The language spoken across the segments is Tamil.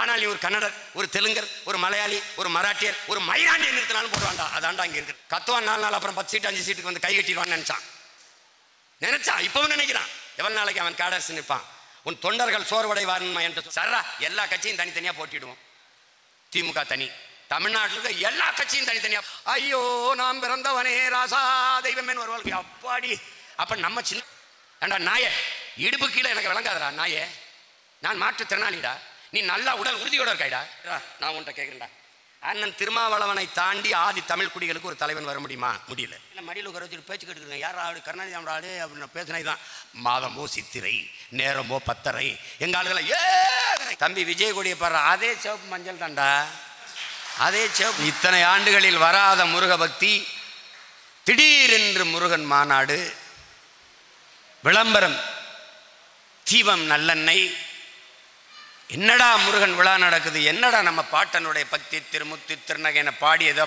ஆனால் நீ ஒரு கன்னடர், ஒரு தெலுங்கர், ஒரு மலையாளி, ஒரு மராட்டியர், ஒரு மைனாண்டியை நிறுத்தினாலும் போடுவான்டா. அதான்டா இங்கே இருக்கு. கத்துவான் 4 நாள், அப்புறம் 10 சீட்டு 5 சீட்டுக்கு வந்து கை கட்டிடுவான்னு நினைச்சான். இப்பவும் நினைக்கிறான். எவ்வளவு நாளைக்கு அவன் காடரசு நிற்பான்? உன் தொண்டர்கள் சோர்வடைவார்மா என்று சர்ரா எல்லா கட்சியும் தனித்தனியாக போட்டிடுவோம். திமுக தனி, தமிழ்நாட்டில் இருக்க எல்லா கட்சியும் தனித்தனியா. ஐயோ நாம் பிறந்தவனே ராசா தெய்வமேன்னு வருவாள். அப்பாடி. அப்ப நம்ம சின்ன ஏண்டா நாயே, இடுப்பு கீழே எனக்கு விளங்காதடா நாயே, நான் மாற்றுத்திறனாளிடா, நீ நல்லா உடல் உறுதியோட இருக்காய்டா. நான் உன்கிட்ட கேட்குறேன்டா, அண்ணன் திருமாவளவனை தாண்டி ஆதி தமிழ் குடிகளுக்கு ஒரு தலைவன் வர முடியுமா? முடியல. இல்லை மடியில் உட்கார வச்சுட்டு பேச்சு கேட்டுக்கிறேன். யார் ஆடு? கருணாநிதி ஆடு அப்படின்னு பேசினது தான். மாதமோ சித்திரை, நேரமோ 10:30, எங்கள் ஆளுகளை தம்பி விஜய் கொடியை பாரு, அதே சிவப்பு மஞ்சள் தாண்டா, அதே சிவப்பு. இத்தனை ஆண்டுகளில் வராத முருக பக்தி, திடீரென்று முருகன் மாநாடு, விளம்பரம், தீபம் நல்லெண்ணெய். என்னடா முருகன் விழா நடக்குது, என்னடா நம்ம பாட்டனுடைய பக்தி திருமுத்தி திருநகைன பாடியதை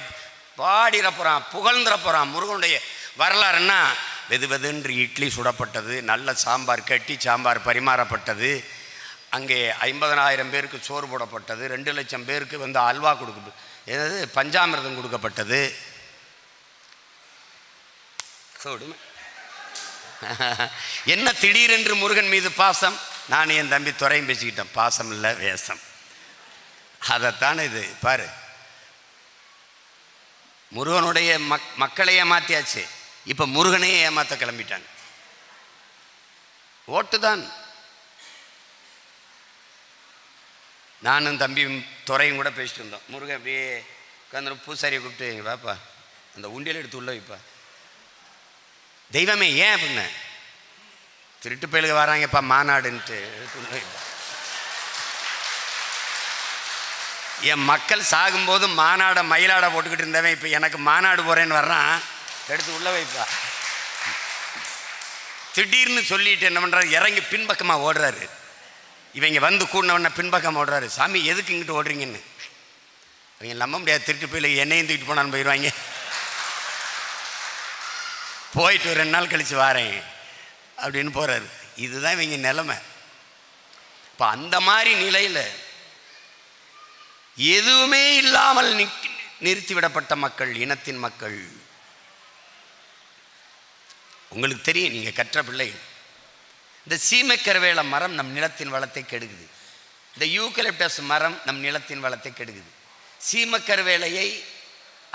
பாடிட போகிறான், புகழ்ந்துட போகிறான். முருகனுடைய வரலாறுன்னா வெது வெதுன்று இட்லி சுடப்பட்டது, நல்ல சாம்பார் கட்டி சாம்பார் பரிமாறப்பட்டது, அங்கே 50,000 பேருக்கு சோறு போடப்பட்டது, 2 லட்சம் பேருக்கு வந்து அல்வா ஏதாவது பஞ்சாமிர்தம் கொடுக்கப்பட்டது. என்ன திடீரென்று முருகன் மீது பாசம்? நான் என் தம்பி துறையும் பேசிக்கிட்டேன். பாசம் இல்லை வேஷம். அதைத்தானே இது பாரு. முருகனுடைய மக்களை ஏமாத்தியாச்சு, இப்போ முருகனையே ஏமாத்த கிளம்பிட்டாங்க. ஓட்டுதான். நானும் தம்பியும் துறையும் கூட பேசிட்டு இருந்தோம். முருகன் அப்படியே உட்காந்து பூசாரியை கூப்பிட்டு, எங்க பாப்பா அந்த உண்டியல் எடுத்து உள்ள வைப்பா. தெய்வமே ஏன் அப்படின்னு, திருட்டு பயலுக்கு வராங்கப்பா மாநாடுன்ட்டு எடுத்து உள்ள வைப்பா. என் மக்கள் சாகும்போது மாநாடை மயிலாட போட்டுக்கிட்டு இருந்தவன் இப்போ எனக்கு மாநாடு போகிறேன்னு வர்றான், எடுத்து உள்ள வைப்பா. திடீர்னு சொல்லிட்டு என்ன பண்ணுறாரு, இறங்கி பின்பக்கமாக ஓடுறாரு. இவங்க வந்து கூடினவன பின்பக்கம் ஓடுறாரு. சாமி எதுக்கு இங்கிட்டு ஓடுறீங்கன்னு. அவங்க நம்ப முடியாது, திருட்டு போயில என்னையும் தூக்கிட்டு போனான்னு போயிடுவாங்க. போயிட்டு 2 நாள் கழித்து வாரேன் அப்படின்னு போகிறாரு. இதுதான் இவங்க நிலைமை. இப்போ அந்த மாதிரி நிலையில் எதுவுமே இல்லாமல் நிறுத்திவிடப்பட்ட மக்கள், இனத்தின் மக்கள். உங்களுக்கு தெரியும், நீங்கள் கற்ற பிள்ளைகள், இந்த சீமைக்கருவேல மரம் நம் நிலத்தின் வளத்தை கெடுக்குது. இந்த யூக்கலிப்டஸ் மரம் நம் நிலத்தின் வளத்தை கெடுக்குது. சீமைக்கருவேலையை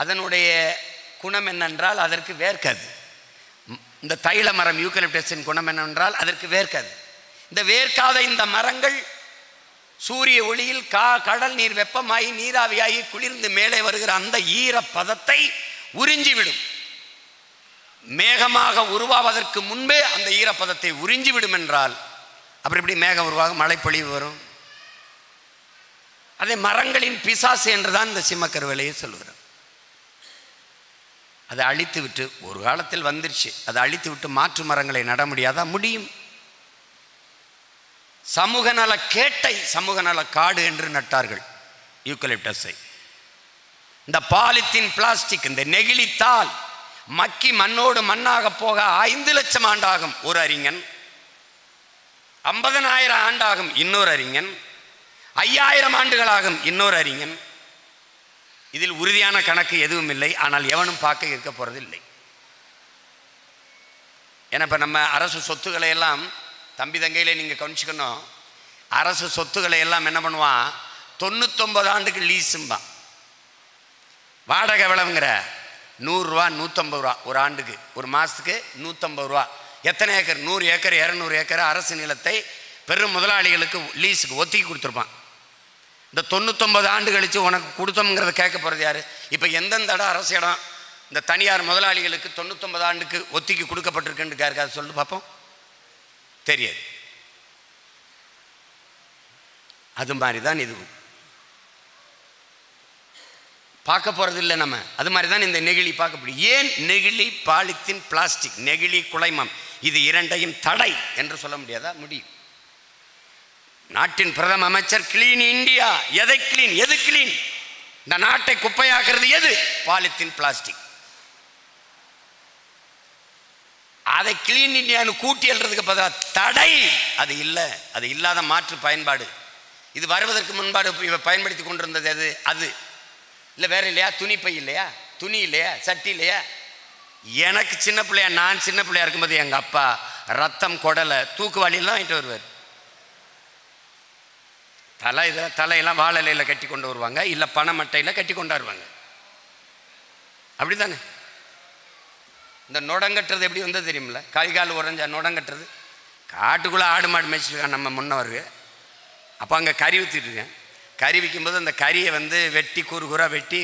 அதனுடைய குணம் என்னென்றால் அதற்கு வேர்க்காது. இந்த தைல மரம் யூக்கலிப்டஸின் குணம் என்னவென்றால் அதற்கு வேர்க்காது. இந்த வேர்க்காத இந்த மரங்கள் சூரிய ஒளியில் கடல் நீர் வெப்பமாகி நீராவியாகி குளிர்ந்து மேலே வருகிற அந்த ஈர பதத்தை உறிஞ்சிவிடும். மேகமாக உருவாவதற்கு முன்பே அந்த ஈரப்பதத்தை உறிஞ்சிவிடும் என்றால் அப்புறம் எப்படி மேகம் உருவாகும், மழை பொழிவு வரும்? அதே மரங்களின் பிசாசு என்றுதான் இந்த சிம்மக்கருவேலையை சொல்லுகிறோம். அதை அழித்து விட்டு, ஒரு காலத்தில் வந்துருச்சு, அதை அழித்து விட்டு மாற்று மரங்களை நட முடியாதா? முடியும். சமூக நல கேட்டை சமூக நல காடு என்று நட்டார்கள் யூக்கலிப்டஸை. இந்த பாலித்தீன் பிளாஸ்டிக், இந்த நெகிழித்தாள் மக்கி மண்ணோடு மண்ணாக போக 5 லட்சம் ஆண்டாகும் ஒரு அறிஞன், 50,000 ஆண்டாகும் இன்னொரு அறிஞன், 5000 ஆண்டுகளாகும் இன்னொரு அறிஞன். இதில் உறுதியான கணக்கு எதுவும் இல்லை. ஆனால் எவனும் பார்க்க இருக்க போறது இல்லை. ஏன்னா இப்போ நம்ம அரசு சொத்துக்களை எல்லாம் தம்பி தங்கையிலே நீங்கள் கவனிச்சுக்கணும். அரசு சொத்துக்களை எல்லாம் என்ன பண்ணுவான், 99 ஆண்டுக்கு லீஸும்பான். வாடகை விளவுங்கிற 100 ரூபா 150 ரூபா ஒரு ஆண்டுக்கு, ஒரு மாதத்துக்கு 150 ரூபா. எத்தனை ஏக்கர்? 100 ஏக்கர் 200 ஏக்கர் அரசு நிலத்தை பெரும் முதலாளிகளுக்கு லீஸுக்கு ஒத்திக்கி கொடுத்துருப்பான். இந்த 99 ஆண்டு கழித்து உனக்கு கொடுத்தோம்ங்கிறத கேட்க போகிறது யார்? இப்போ எந்தெந்த இடம் அரசு இடம் இந்த தனியார் முதலாளிகளுக்கு 99 ஆண்டுக்கு ஒத்திக்கி கொடுக்கப்பட்டிருக்குன்னு யாருக்காவது சொல்லு பார்ப்போம். தெரியாது. அது மாதிரி தான் இதுவும் பார்க்க போகிறது இல்லை நம்ம. அது மாதிரி தான் இந்த நெகிழி பார்க்க முடியும். ஏன் நெகிழி, பாலித்தீன், பிளாஸ்டிக், நெகிழி, குலைமம், இது இரண்டையும் தடை என்று சொல்ல முடியாதா? முடியும். நாட்டின் பிரதம அமைச்சர் கிளீன் இந்தியா. எதை கிளீன்? எது கிளீன்? இந்த நாட்டை குப்பையாக்குறது எது? Polythene, plastic. அதை கிளீன் இந்தியான்னு கூட்டி எழுறதுக்கு பதிலாக தடை. அது இல்லை, அது இல்லாத மாற்று பயன்பாடு. இது வருவதற்கு முன்பாடு பயன்படுத்தி கொண்டிருந்தது அது அது இல்லை வேற இல்லையா? துணிப்பை இல்லையா? துணி இல்லையா? சட்டி இல்லையா? எனக்கு சின்ன பிள்ளையா, நான் சின்ன பிள்ளையா இருக்கும்போது எங்கள் அப்பா ரத்தம் குடலை தூக்குவாளியெல்லாம் வாங்கிட்டு வருவார். தலையெல்லாம் வாழை இலையில கட்டி கொண்டு வருவாங்க, இல்லை பனைமட்டையில் கட்டி கொண்டாடுவாங்க. அப்படி தானே? இந்த நொடங்கட்டுறது எப்படி வந்தது தெரியுமில்ல? கால் உறைஞ்சா நொடங்கட்டுறது. காட்டுக்குள்ளே ஆடு மாடு மேய்ச்சிருக்கான் நம்ம முன்னவருக்கு. அப்போ அங்கே கறி ஊற்றிட்டுருக்கேன். கறி விற்கும்போது அந்த கறியை வெட்டி கூறாக வெட்டி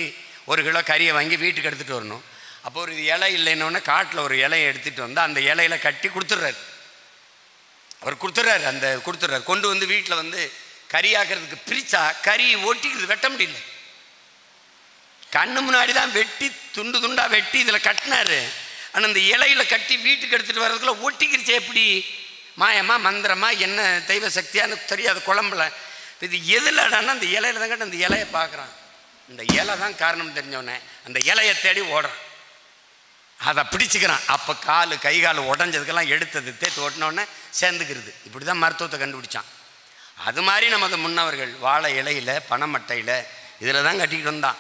1 கிலோ கறியை வாங்கி வீட்டுக்கு எடுத்துகிட்டு வரணும். அப்போ ஒரு இலை இல்லைன்னொன்னே காட்டில் ஒரு இலையை எடுத்துகிட்டு வந்து அந்த இலையில கட்டி கொடுத்துட்றாரு. அவர் கொடுத்துட்றாரு. கொண்டு வீட்டில் கறியாக்கிறதுக்கு பிரித்தா கறி ஒட்டிக்கிறது, வெட்ட முடியல. கண்ணு முன்னாடி தான் வெட்டி துண்டு துண்டாக வெட்டி இதில் கட்டினாரு. ஆனால் அந்த இலையில கட்டி வீட்டுக்கு எடுத்துகிட்டு வர்றதுக்குள்ள ஒட்டிக்கிருச்சு. எப்படி மாயமா மந்திரமா என்ன தெய்வ சக்தியான்னு தெரியாது குழம்புல. இது எதுலடான்னா அந்த இலையில தான் கட்டி அந்த இலையை பார்க்குறான். இந்த இலை தான் காரணம் தெரிஞ்சவொடனே அந்த இலையை தேடி ஓடுறான், அதை பிடிச்சிக்கிறான். அப்போ கை கால் உடஞ்சதுக்கெல்லாம் எடுத்தது தேத்து ஓட்டினோடனே சேர்ந்துக்கிறது. இப்படி தான் மருத்துவத்தை கண்டுபிடிச்சான். அது மாதிரி நமது முன்னவர்கள் வாழை இலையில் பனைமட்டையில் இதில் தான் கட்டிக்கிட்டு வந்தான்.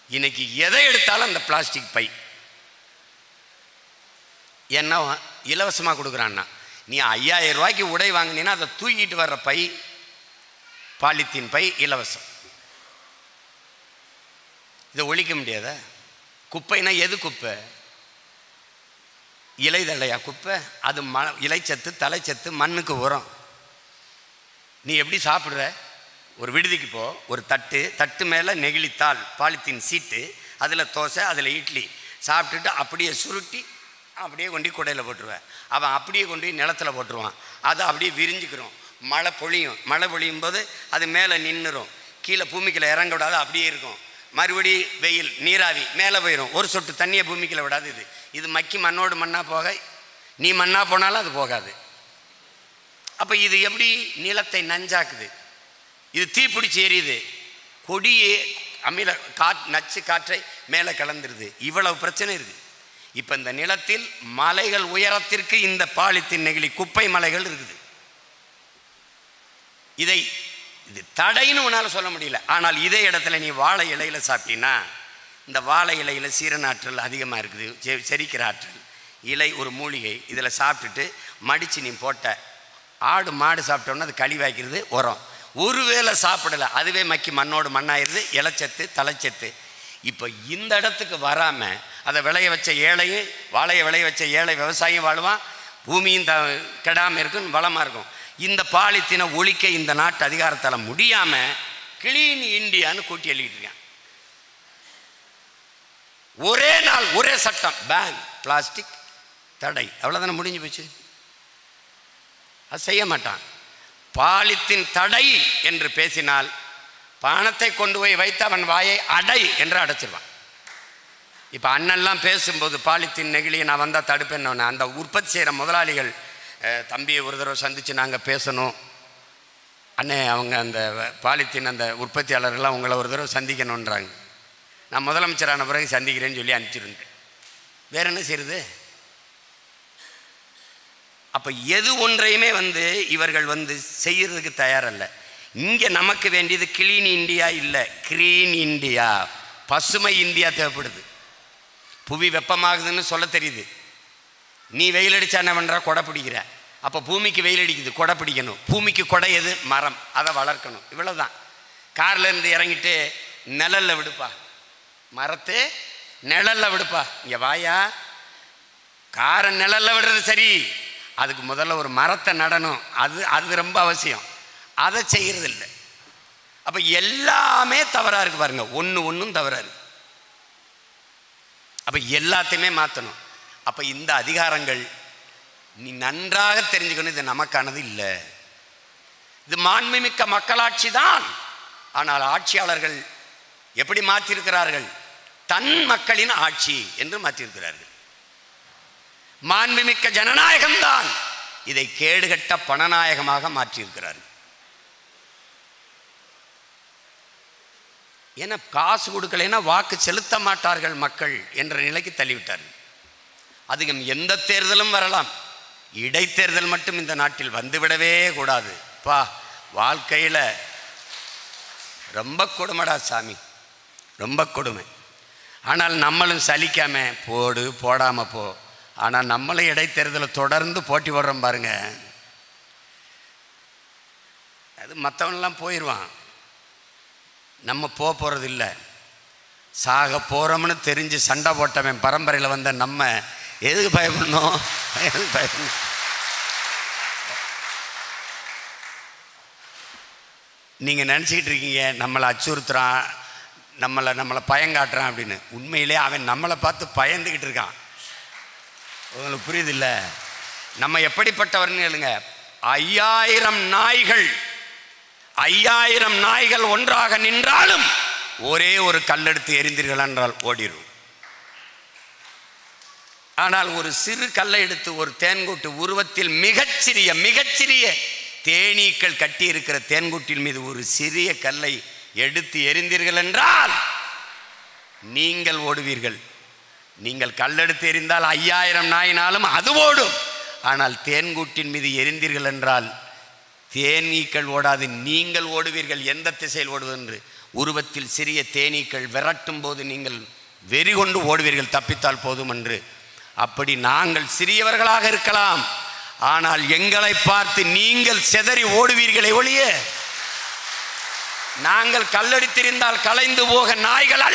இன்னைக்கு எதை எடுத்தாலும் அந்த பிளாஸ்டிக் பை என்ன இலவசமாக கொடுக்குறான்னா, நீ 5000 ரூபாய்க்கு உடை வாங்கினீன்னா அதை தூக்கிட்டு வர்ற பை பாலித்தீன் பை இலவசம். இதை ஒழிக்க முடியாத? குப்பைனா எது குப்பை? இலைதழையா குப்பை? அது இலைச்சத்து தலைச்சத்து மண்ணுக்கு உரம். நீ எப்படி சாப்பிட்ற? ஒரு விடுதிக்கு போ, ஒரு தட்டு மேலே நெகிழித்தாள் பாலித்தீன் சீட்டு, அதில் தோசை அதில் இட்லி சாப்பிட்டுட்டு அப்படியே சுருட்டி அப்படியே கொண்டு குடையில் போட்டுருவேன். அவன் அப்படியே கொண்டு நிலத்தில் போட்டுருவான். அதை அப்படியே விரிஞ்சுக்கிறோம். மழை பொழியும் போது அது மேலே நின்றுடும். கீழே பூமிக்குள்ள இறங்க விடாது, அப்படியே இருக்கும். மறுபடி வெயில் நீராவி மேலே போயிடும். ஒரு சொட்டு தண்ணியை பூமிக்குள்ள விடாது. இது மக்கி மண்ணோடு மண்ணாக போக, நீ மண்ணாக போனாலும் அது போகாது. அப்போ இது எப்படி நிலத்தை நஞ்சாக்குது? இது தீப்பிடிச்சு எரியுது. கொடியே அமில நச்சு காற்றை மேலே கலந்துருது. இவ்வளவு பிரச்சனை இருக்குது. இப்போ இந்த நிலத்தில் மலைகள் உயரத்திற்கு இந்த பாலித்தீன் நெகிழி குப்பை மலைகள் இருக்குது. இது தடைன்னு உன்னால் சொல்ல முடியல. ஆனால் இதே இடத்துல நீ வாழை இலையில சாப்பிட்டீங்கன்னா, இந்த வாழை இலையில் சீரணாற்றல் அதிகமாக இருக்குது, செரிக்கிற ஆற்றல். இலை ஒரு மூலிகை. இதில் சாப்பிட்டுட்டு மடித்து நீ போட்ட ஆடு மாடு சாப்பிட்டோன்னா அது கழிவாக்கிறது உரம். ஒருவேளை சாப்பிடலை, அதுவே மக்கி மண்ணோடு மண்ணாயிருது, இலைச்சத்து தலைச்சத்து. இப்போ இந்த இடத்துக்கு வராமல் அதை விளைய வச்ச ஏழையும், வாழையை விளைய வச்ச ஏழை விவசாயியும் வாழ்வான், பூமியும் கெடாமல் இருக்கும், வளமாக இருக்கும். இந்த பாலித்தீனை ஒழிக்க இந்த நாட்டு அதிகாரத்தால் முடியாமல் கிளீன் இந்தியான்னு கூட்டி எழுதிட்டு இருக்கான். ஒரே நாள் ஒரே சட்டம், பேன் பிளாஸ்டிக் தடை, அவ்வளோதானே முடிஞ்சு போச்சு. அது செய்ய மாட்டான். பாலித்தீன் தடை என்று பேசினால் பணத்தை கொண்டு போய் வைத்து அவன் வாயை அடை என்று அடைச்சிருவான். இப்போ அண்ணெல்லாம் பேசும்போது பாலித்தீன் நெகிழியை நான் வந்தால் தடுப்பேன்னு, அந்த உற்பத்தி செய்கிற முதலாளிகள் தம்பியை ஒரு தடவை சந்தித்து நாங்கள் பேசணும் அண்ணே, அவங்க அந்த பாலித்தீன் அந்த உற்பத்தியாளர்கள்லாம் உங்களை ஒரு தடவை சந்திக்கணுன்றாங்க. நான் முதலமைச்சரான பிறகு சந்திக்கிறேன்னு சொல்லி அனுப்பிச்சிருந்தேன். வேற என்ன செய்யுது? அப்போ எது ஒன்றையுமே இவர்கள் செய்யறதுக்கு தயாரல்ல. இங்கே நமக்கு வேண்டியது கிளீன் இந்தியா இல்லை, கிரீன் இந்தியா, பசுமை இந்தியா தேவைப்படுது. புவி வெப்பமாகுதுன்னு சொல்ல தெரியுது. நீ வெயில் அடித்தா என்ன பண்ணுற? கொடை பிடிக்கிற. அப்போ பூமிக்கு வெயில் அடிக்குது, கொடை பிடிக்கணும். பூமிக்கு கொடை எது? மரம், அதை வளர்க்கணும். இவ்வளோதான். கார்லேருந்து இறங்கிட்டு நிழலில் விடுப்பா, மரத்தை நிழலில் விடுப்பா. இங்கே வாயா, காரை நிழலில் விடுறது சரி, அதுக்கு முதல்ல ஒரு மரத்தை நடணும். அது ரொம்ப அவசியம். அதை செய்கிறது இல்லை. அப்போ எல்லாமே தவறாக இருக்குது பாருங்க, ஒன்றும் தவறாக இருக்கு. அப்போ எல்லாத்தையுமே மாற்றணும். அப்போ இந்த அதிகாரங்கள் நீ நன்றாக தெரிஞ்சுக்கணும், இது நமக்கானது இல்லை. இது மாண்புமிக்க மக்களாட்சி தான். ஆனால் ஆட்சியாளர்கள் எப்படி மாற்றியிருக்கிறார்கள்? தன் மக்களின் ஆட்சி என்று மாற்றியிருக்கிறார்கள். மாண்புமிக்க ஜனநாயகம்தான், இதை கேடுகட்ட பணநாயகமாக மாற்றியிருக்கிறார்கள். ஏன்னா காசு கொடுக்கலைன்னா வாக்கு செலுத்த மாட்டார்கள் மக்கள் என்ற நிலைக்கு தள்ளிவிட்டார்கள். அதிகம் எந்த தேர்தலும் வரலாம், இடைத்தேர்தல் மட்டும் இந்த நாட்டில் வந்துவிடவே கூடாது. வாழ்க்கையில் ரொம்ப கொடுமைடா சாமி, ரொம்ப கொடுமை. ஆனால் நம்மளும் சலிக்காம போடு போடாமல் போ. ஆனால் நம்மளும் இடைத்தேர்தலில் தொடர்ந்து போட்டி போடுறோம் பாருங்க. அது மற்றவனெல்லாம் போயிடுவான், நம்ம போகிறது இல்லை. சாக போகிறோம்னு தெரிஞ்சு சண்டை போட்டவன் பரம்பரையில் வந்த நம்ம எதுக்கு பயப்படணும்? எதுக்கு பயப்படணும்? நீங்கள் நினச்சிக்கிட்டு இருக்கீங்க நம்மளை அச்சுறுத்துறான், நம்மளை பயங்காட்டுறான் அப்படின்னு. உண்மையிலே அவன் நம்மளை பார்த்து பயந்துக்கிட்டு இருக்கான். உங்களுக்கு புரியுது இல்லை? நம்ம எப்படிப்பட்டவர்னு கேளுங்க. 5000 நாய்கள் ஒன்றாக நின்றாலும் ஒரே ஒரு கல்லெடுத்து எரிந்தீர்கள் என்றால் ஓடிடும். ஆனால் ஒரு சிறு கல்லை எடுத்து ஒரு தேன்கூட்டு உருவத்தில் மிகச்சிறிய தேனீக்கள் கட்டி இருக்கிற தேன்கூட்டின் மீது ஒரு சிறிய கல்லை எடுத்து எரிந்தீர்கள் என்றால் நீங்கள் ஓடுவீர்கள். நீங்கள் கல்லெடுத்து எறிந்தால் 5000 நாயினாலும் அது ஓடும். ஆனால் தேன்கூட்டின் மீது எரிந்தீர்கள் என்றால் தேனீக்கள் ஓடாது, நீங்கள் ஓடுவீர்கள். எந்த திசையில் ஓடுவென்று உருவத்தில் சிறிய தேனீக்கள் விரட்டும் போது நீங்கள் வெறி கொண்டு ஓடுவீர்கள், தப்பித்தால் போதும் என்று. அப்படி நாங்கள் சிறியவர்களாக இருக்கலாம், ஆனால் எங்களை பார்த்து நீங்கள் சிதறி ஓடுவீர்களே ஒழிய நாங்கள் கல்லடித்திருந்தால் கலைந்து போக நாய்கள்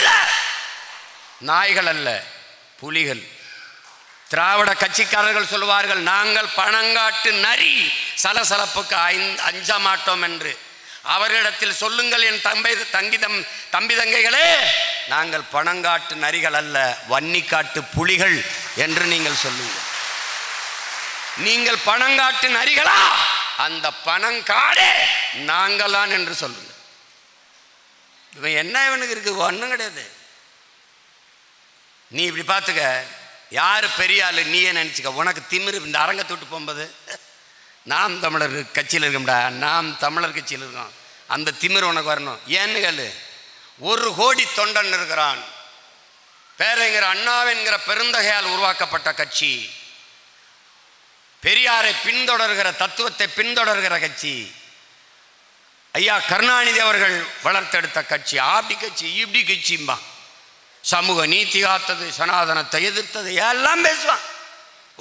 அல்ல, புலிகள். திராவிட கட்சிக்காரர்கள் சொல்வார்கள் நாங்கள் பணங்காட்டு நரி, சலசலப்புக்கு அஞ்ச மாட்டோம் என்று. அவர்களிடத்தில் சொல்லுங்கள், என் தம்பி தங்கைகளே, நாங்கள் பணங்காட்டு நரிகள் அல்ல, வன்னிக்காட்டு புலிகள் என்று நீங்கள் சொல்லுங்கள். நீங்கள் பணங்காட்டு நரிகளா? அந்த பணங்காடே நாங்களான் என்று சொல்லுங்கள். இவன் என்ன இவனுக்கு இருக்கு? ஒன்றும் கிடையாது. நீ இப்படி பார்த்துக்க, யார் பெரிய ஆளு நீயே நினச்சிக்க. உனக்கு திமிரு. இந்த அரங்கத்தை விட்டு போகும்போது நாம் தமிழர் கட்சியில் இருக்கோம்டா, நாம் தமிழர் கட்சியில் இருக்கோம், அந்த திமிரு உனக்கு வரணும். ஏன்னு கேளு, 1 கோடி தொண்டன் இருக்கிறான். பேரறிஞர் அண்ணாவென்கிற பெருந்தகையால் உருவாக்கப்பட்ட கட்சி, பெரியாரை பின்தொடர்கிற தத்துவத்தை பின்தொடர்கிற கட்சி, ஐயா கருணாநிதி அவர்கள் வளர்த்தெடுத்த கட்சி. அப்படி கட்சி இப்படி கட்சிம்பா, சமூக நீதி காத்தது, சனாதனத்தை எதிர்த்தது எல்லாம் பேசுவான்.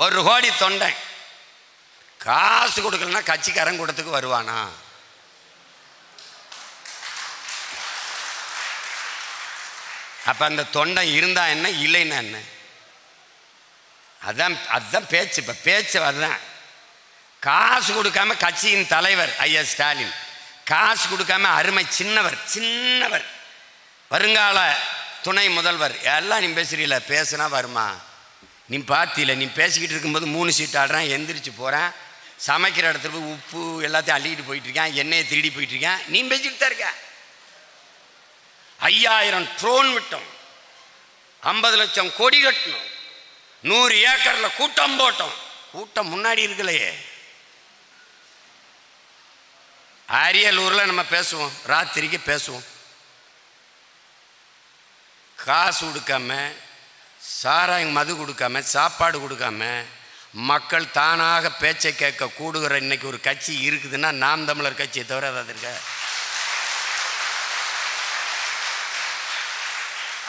1 கோடி தொண்டன். காசு கொடுக்கலன்னா கட்சிக்காரன் கூடத்துக்கு வருவானா? அப்ப அந்த தொண்டை இருந்தா என்ன, இல்லைன்னா என்ன? அதுதான் பேச்சு. இப்ப பேச்சு அதுதான். காசு கொடுக்காம கட்சியின் தலைவர் ஐயா ஸ்டாலின், காசு கொடுக்காம அருமை சின்னவர் வருங்கால துணை முதல்வர் எல்லாம் நீ பேசுறீல, பேசுனா வருமா? நீ பார்த்தில, நீ பேசிக்கிட்டு இருக்கும்போது 3 சீட் ஆடுறான், எந்திரிச்சு போகிறேன், சமைக்கிற இடத்துல போய் உப்பு எல்லாத்தையும் அள்ளிக்கிட்டு போயிட்டு இருக்கேன், எண்ணெயை திருடி போயிட்டு இருக்கேன், நீ பேசிக்கிட்டு தான் இருக்க. 5000 ட்ரோன் விட்டோம், 50 லட்சம் கோடி கட்டணும், 100 ஏக்கரில் கூட்டம் போட்டோம். கூட்டம் முன்னாடி இருக்கலையே. அரியலூரில் நம்ம பேசுவோம், ராத்திரிக்கு பேசுவோம். காசு கொடுக்காம, சாராயம் மது கொடுக்காம, சாப்பாடு கொடுக்காம, மக்கள் தானாக பேச்சை கேட்க கூடுகிற இன்னைக்கு ஒரு கட்சி இருக்குதுன்னா நாம் தமிழர் கட்சியை தவிர ஏதாவது இருக்க?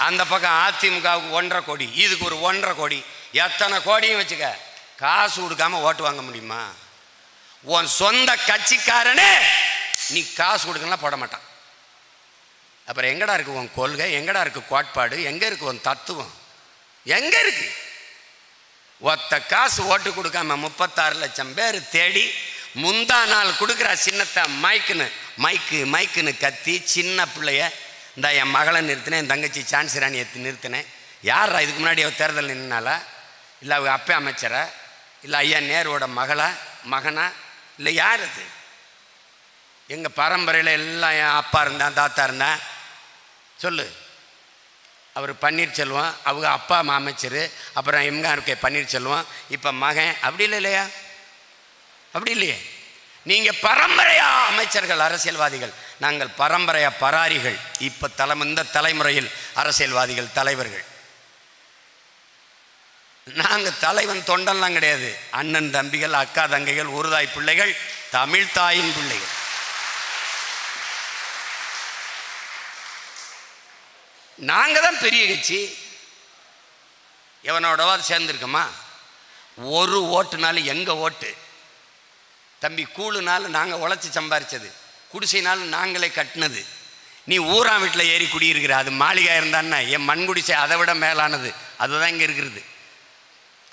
அந்த பக்கம் அதிமுகவுக்கு 1.5 கோடி, இதுக்கு ஒரு 1.5 கோடி, எத்தனை கோடியும் வச்சுக்க. காசு கொடுக்காம ஓட்டு வாங்க முடியுமா? உன் சொந்த கட்சிக்காரனே நீ காசு கொடுக்கலாம் போட மாட்டான். அப்புறம் எங்கடா இருக்கு உன் கொள்கை? எங்கடா இருக்கு கோட்பாடு? எங்க இருக்கு உன் தத்துவம்? எங்க இருக்கு? ஒத்த காசு ஓட்டு கொடுக்காம 36 லட்சம் பேர் தேடி முந்தா நாள் கொடுக்குற சின்னத்தை மைக்குன்னு கத்தி சின்ன பிள்ளைய, இந்த என் மகளை நிறுத்தினேன், என் தங்கச்சி சான்சி ராணியை நிறுத்தினேன். யாரா இதுக்கு முன்னாடி தேர்தல் நின்னாலா? இல்லை அவங்க அப்பா அமைச்சரா? இல்லை ஐயா நேருவோட மகனா? இல்லை யார் அது? எங்கள் பரம்பரையில் எல்லாம் என் அப்பா இருந்தான், தாத்தா இருந்தான். சொல்லு. அவர் பன்னீர்செல்வம், அவங்க அப்பா அமைச்சர், அப்புறம் எம்ஆர்கே பன்னீர்செல்வம், இப்போ மகன். அப்படி இல்லையா? அப்படி இல்லையே. நீங்கள் பரம்பரையா அமைச்சர்கள், அரசியல்வாதிகள். நாங்கள் பரம்பரையா பராரிகள். இப்போ இந்த தலைமுறையில் அரசியல்வாதிகள், தலைவர்கள். நாங்கள் தலைவன் தொண்டெல்லாம் கிடையாது. அண்ணன் தம்பிகள், அக்கா தங்கைகள், ஒருதாய் பிள்ளைகள், தமிழ் தாயின் பிள்ளைகள். நாங்கள் தான் பெரிய கட்சி. எவனோடவாது சேர்ந்துருக்கோமா? ஒரு ஓட்டுனாலும் எங்கள் ஓட்டு தம்பி. கூழுனாலும் நாங்கள் உழைச்சி சம்பாரிச்சது, குடிசைனாலும் நாங்களே கட்டினது. நீ ஊரா வீட்டில் ஏறி குடியிருக்கிற, அது மாளிகை இருந்தான்னா என் மண் குடிசை அதை விட மேலானது. அதுதான் இங்கே இருக்கிறது.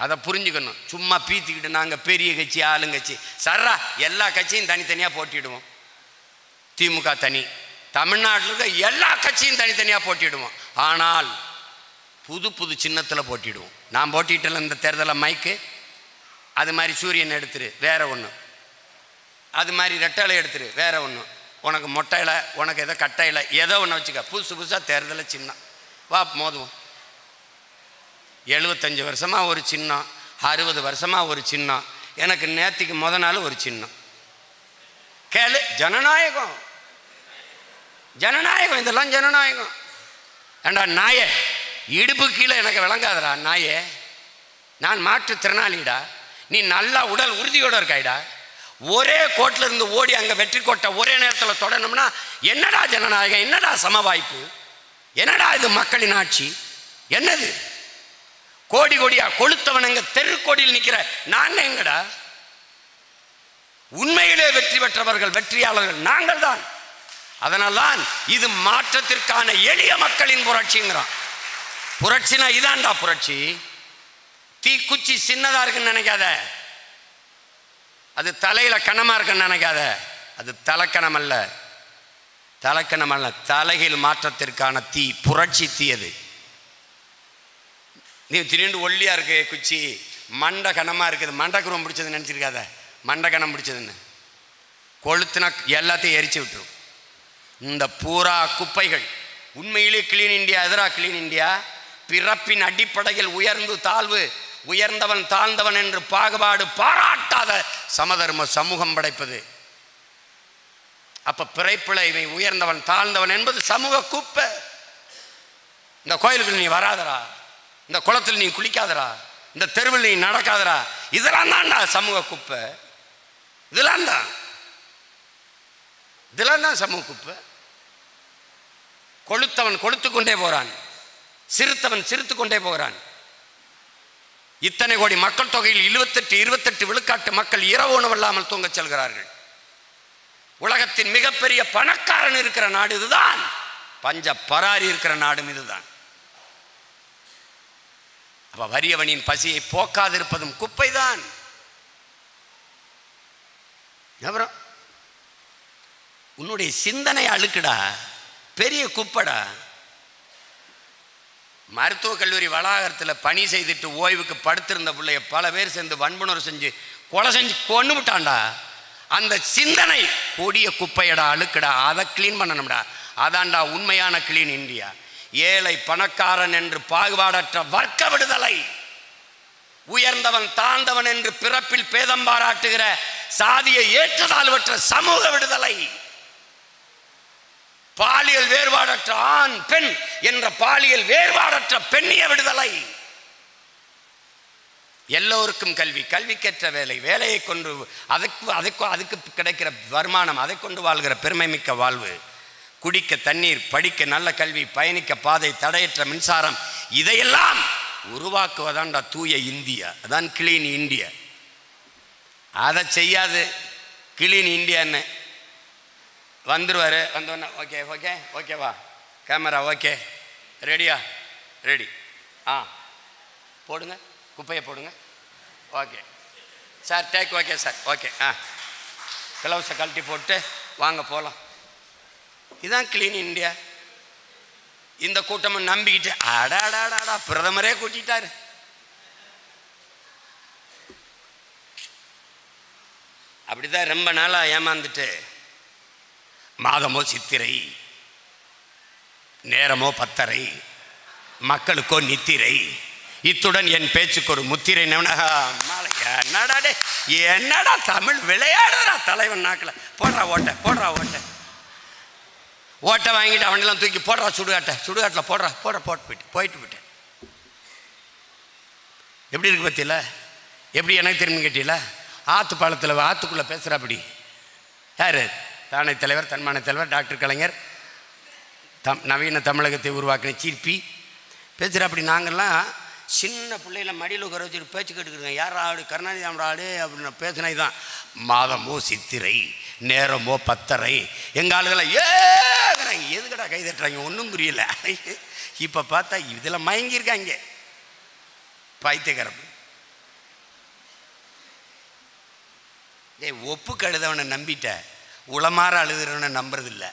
அதை புரிஞ்சுக்கணும். சும்மா பீத்திக்கிட்டு நாங்கள் பெரிய கட்சி ஆளுங்கட்சி சர்ரா, எல்லா கட்சியும் தனித்தனியாக போட்டிடுவோம். திமுக தனி, தமிழ்நாட்டில் இருக்க எல்லா கட்சியும் தனித்தனியாக போட்டிடுவோம். ஆனால் புது புது சின்னத்தில் போட்டிடுவோம். நான் போட்டிட்டல இந்த தேர்தலில் மைக்கு, அது மாதிரி சூரியன் எடுத்துரு வேற ஒன்று, அது மாதிரி ரெட்டலை எடுத்துரு வேற ஒன்று, உனக்கு மொட்டையில் உனக்கு எதோ கட்டையில் ஏதோ ஒன்று வச்சுக்க. புதுசு புதுசாக தேர்தலில் சின்னம் வா மோதுவோம். 75 வருஷமாக ஒரு சின்னம், 60 வருஷமாக ஒரு சின்னம், எனக்கு நேற்றுக்கு நாள் ஒரு சின்னம். கேளு, ஜனநாயகம் ஜனநாயகம், இதெல்லாம் ஜனநாயகம். ஏண்டா நாயே, இடுப்பு கீழே எனக்கு விளங்காதடா நாயே. நான் மாற்றுத்திறனாளிடா, நீ நல்லா உடல் உறுதியோடு இருக்காய்டா. ஒரே கோட்டில் இருந்து ஓடி அங்கே வெற்றி கோட்டை ஒரே நேரத்தில் தொடணும்னா என்னடா ஜனநாயகம், என்னடா சம வாய்ப்பு, என்னடா இது மக்களின் ஆட்சி, என்னது? கோடி கோடியா கொளுத்தவனங்க தெருக்கோடியில் நிற்கிற நாங்கள் எங்கடா? உண்மையிலே வெற்றி பெற்றவர்கள் வெற்றியாளர்கள் நாங்கள் தான். அதனால்தான் இது மாற்றத்திற்கான எளிய மக்களின் புரட்சிங்கிறான். புரட்சினா இதான்டா புரட்சி. தீக்குச்சி சின்னதா இருக்குன்னு நினைக்காத, அது தலையில கனமா இருக்குன்னு நினைக்காத, அது தலைக்கணம் அல்ல, தலைக்கணம் அல்ல, தலையில் மாற்றத்திற்கான தீ, புரட்சி தீ அது. நீ திடீர்னு ஒல்லியா இருக்கு குச்சி, மண்டை கனமா இருக்குது, மண்டக்குரம் பிடிச்சதுன்னு நினைச்சிருக்காத. மண்டை கனம் பிடிச்சதுன்னு கொளுத்துனா எல்லாத்தையும் எரிச்சு விட்டுரும். இந்த பூரா குப்பைகள் உண்மையிலே கிளீன் இந்தியா எதிரா கிளீன் இந்தியா? பிறப்பின் அடிப்படையில் உயர்ந்து தாழ்வு, உயர்ந்தவன் தாழ்ந்தவன் என்று பாகுபாடு பாராட்டாத சமதர்ம சமூகம் படைப்பது. அப்ப பிறைப்பிழை உயர்ந்தவன் தாழ்ந்தவன் என்பது சமூக குப்பை. இந்த கோயிலுக்கு நீ வராதரா, இந்த குளத்தில் நீ குளிக்காதரா, இந்த தெருவில் நீ நடக்காதரா, இதெல்லாம் தான்டா சமூக குப்பை. இதெல்லாம் தான் சமூக குப்பை. கொளுத்தவன் கொளுத்து கொண்டே போறான், சிறுத்தவன் சிரித்து கொண்டே போகிறான். இத்தனை கோடி மக்கள் தொகையில் 28 விழுக்காட்டு மக்கள் இரவு உணவில்லாமல் தூங்க செல்கிறார்கள். உலகத்தின் மிகப்பெரிய பணக்காரன் இருக்கிற நாடு இதுதான், பஞ்ச பராரி இருக்கிற நாடும் இதுதான். அப்ப வறியவனின் பசியை போக்காதிருப்பதும் குப்பைதான். அப்புறம் உன்னுடைய சிந்தனை அழுக்குடா, பெரிய குப்படா. மருத்துவக் கல்லூரி வளாகத்தில் பணி செய்துட்டு ஓய்வுக்கு படுத்திருந்த பிள்ளைய பல பேர் சேர்ந்து வன்புணர்வு செஞ்சு கொலை செஞ்சு கொண்டு விட்டான்டா. அந்த சிந்தனை கொடிய குப்பையடா, அழுக்குடா. அதை கிளீன் பண்ணணும்டா. அதான்டா உண்மையான கிளீன் இந்தியா. ஏழை பணக்காரன் என்று பாகுபாடற்ற வர்க்க விடுதலை, உயர்ந்தவன் தாழ்ந்தவன் என்று பிறப்பில் பேதம் பாராட்டுகிற சாதியை ஏற்றதாழ்வற்ற சமூக விடுதலை, பாலியல் வேறுபாடற்ற ஆண் பெண் என்ற பாலியல் வேறுபாடற்ற பெண்ணிய விடுதலை, எல்லோருக்கும் கல்வி, கல்விக்கேற்ற வேலை, வேலையை கொண்டு அதுக்கு கிடைக்கிற வருமானம், அதை கொண்டு வாழ்கிற பெருமை மிக்க வாழ்வு, குடிக்க தண்ணீர், படிக்க நல்ல கல்வி, பயணிக்க பாதை, தடையற்ற மின்சாரம், இதையெல்லாம் உருவாக்குவதான்டா தூய இந்தியா. அதான் கிளீன் இந்தியா. அதை செய்யாது கிளீன் இந்தியான்னு வந்துருவாரு. வந்தோடனே ஓகே ஓகே ஓகேவா, கேமரா ஓகே, ரெடியா, ரெடி, போடுங்க, குப்பையை போடுங்க, okay sir, take okay sir, okay, கிளவுஸை கழட்டி போட்டு வாங்க போகலாம். இதுதான் கிளீன் இந்தியா. இந்த கூட்டமும் நம்பிக்கிட்டு அடாடாடாடா பிரதமரே கூட்டிட்டாரு. அப்படிதான் ரொம்ப நாளா ஏமாந்துட்டு மாதமோ சித்திரை, நேரமோ பத்தரை, மக்களுக்கோ நித்திரை, இத்துடன் என் பேச்சுக்கு ஒரு முத்திரை. என்னடா என்னடா தமிழ் விளையாடுறா தலைவன் நாக்கில். போடுறா ஓட்டை, போடுறா ஓட்டை, ஓட்டை வாங்கிட்டு அவனெல்லாம் தூக்கி போடுறா சுடுகாட்டை, சுடுகாட்டில் போடுறா, போயிட்டு போயிட்டேன். எப்படி இருக்கு பத்தியில? எப்படி எனக்கு திரும்பி கேட்டீல? ஆற்று பாலத்தில் ஆற்றுக்குள்ளே பேசுகிறா. அப்படி யார்? தானை தலைவர், தன்மான தலைவர் டாக்டர் கலைஞர், நவீன தமிழகத்தை உருவாக்கின சிற்பி பேசுகிற. அப்படி நாங்கள்லாம் சின்ன பிள்ளையில மடியில் உட்கார வச்சுட்டு பேச்சு கேட்டுக்கிறோங்க. யார் ஆடு கருணாநிதி ஆடு அப்படின்னு பேசினது தான். மாதமோ சித்திரை, நேரமோ 10:30, எங்கள் ஆளுகளை ஏங்கிறாங்க. எதுக்கடா கை தட்டுறாங்க ஒன்றும் புரியல. இப்போ பார்த்தா இதில் மயங்கியிருக்காங்க பைத்தியக்காரப்பு. ஒப்பு கழுதவனை நம்பிட்ட உளமாற அழுதுறவனை நம்புறதில்லை.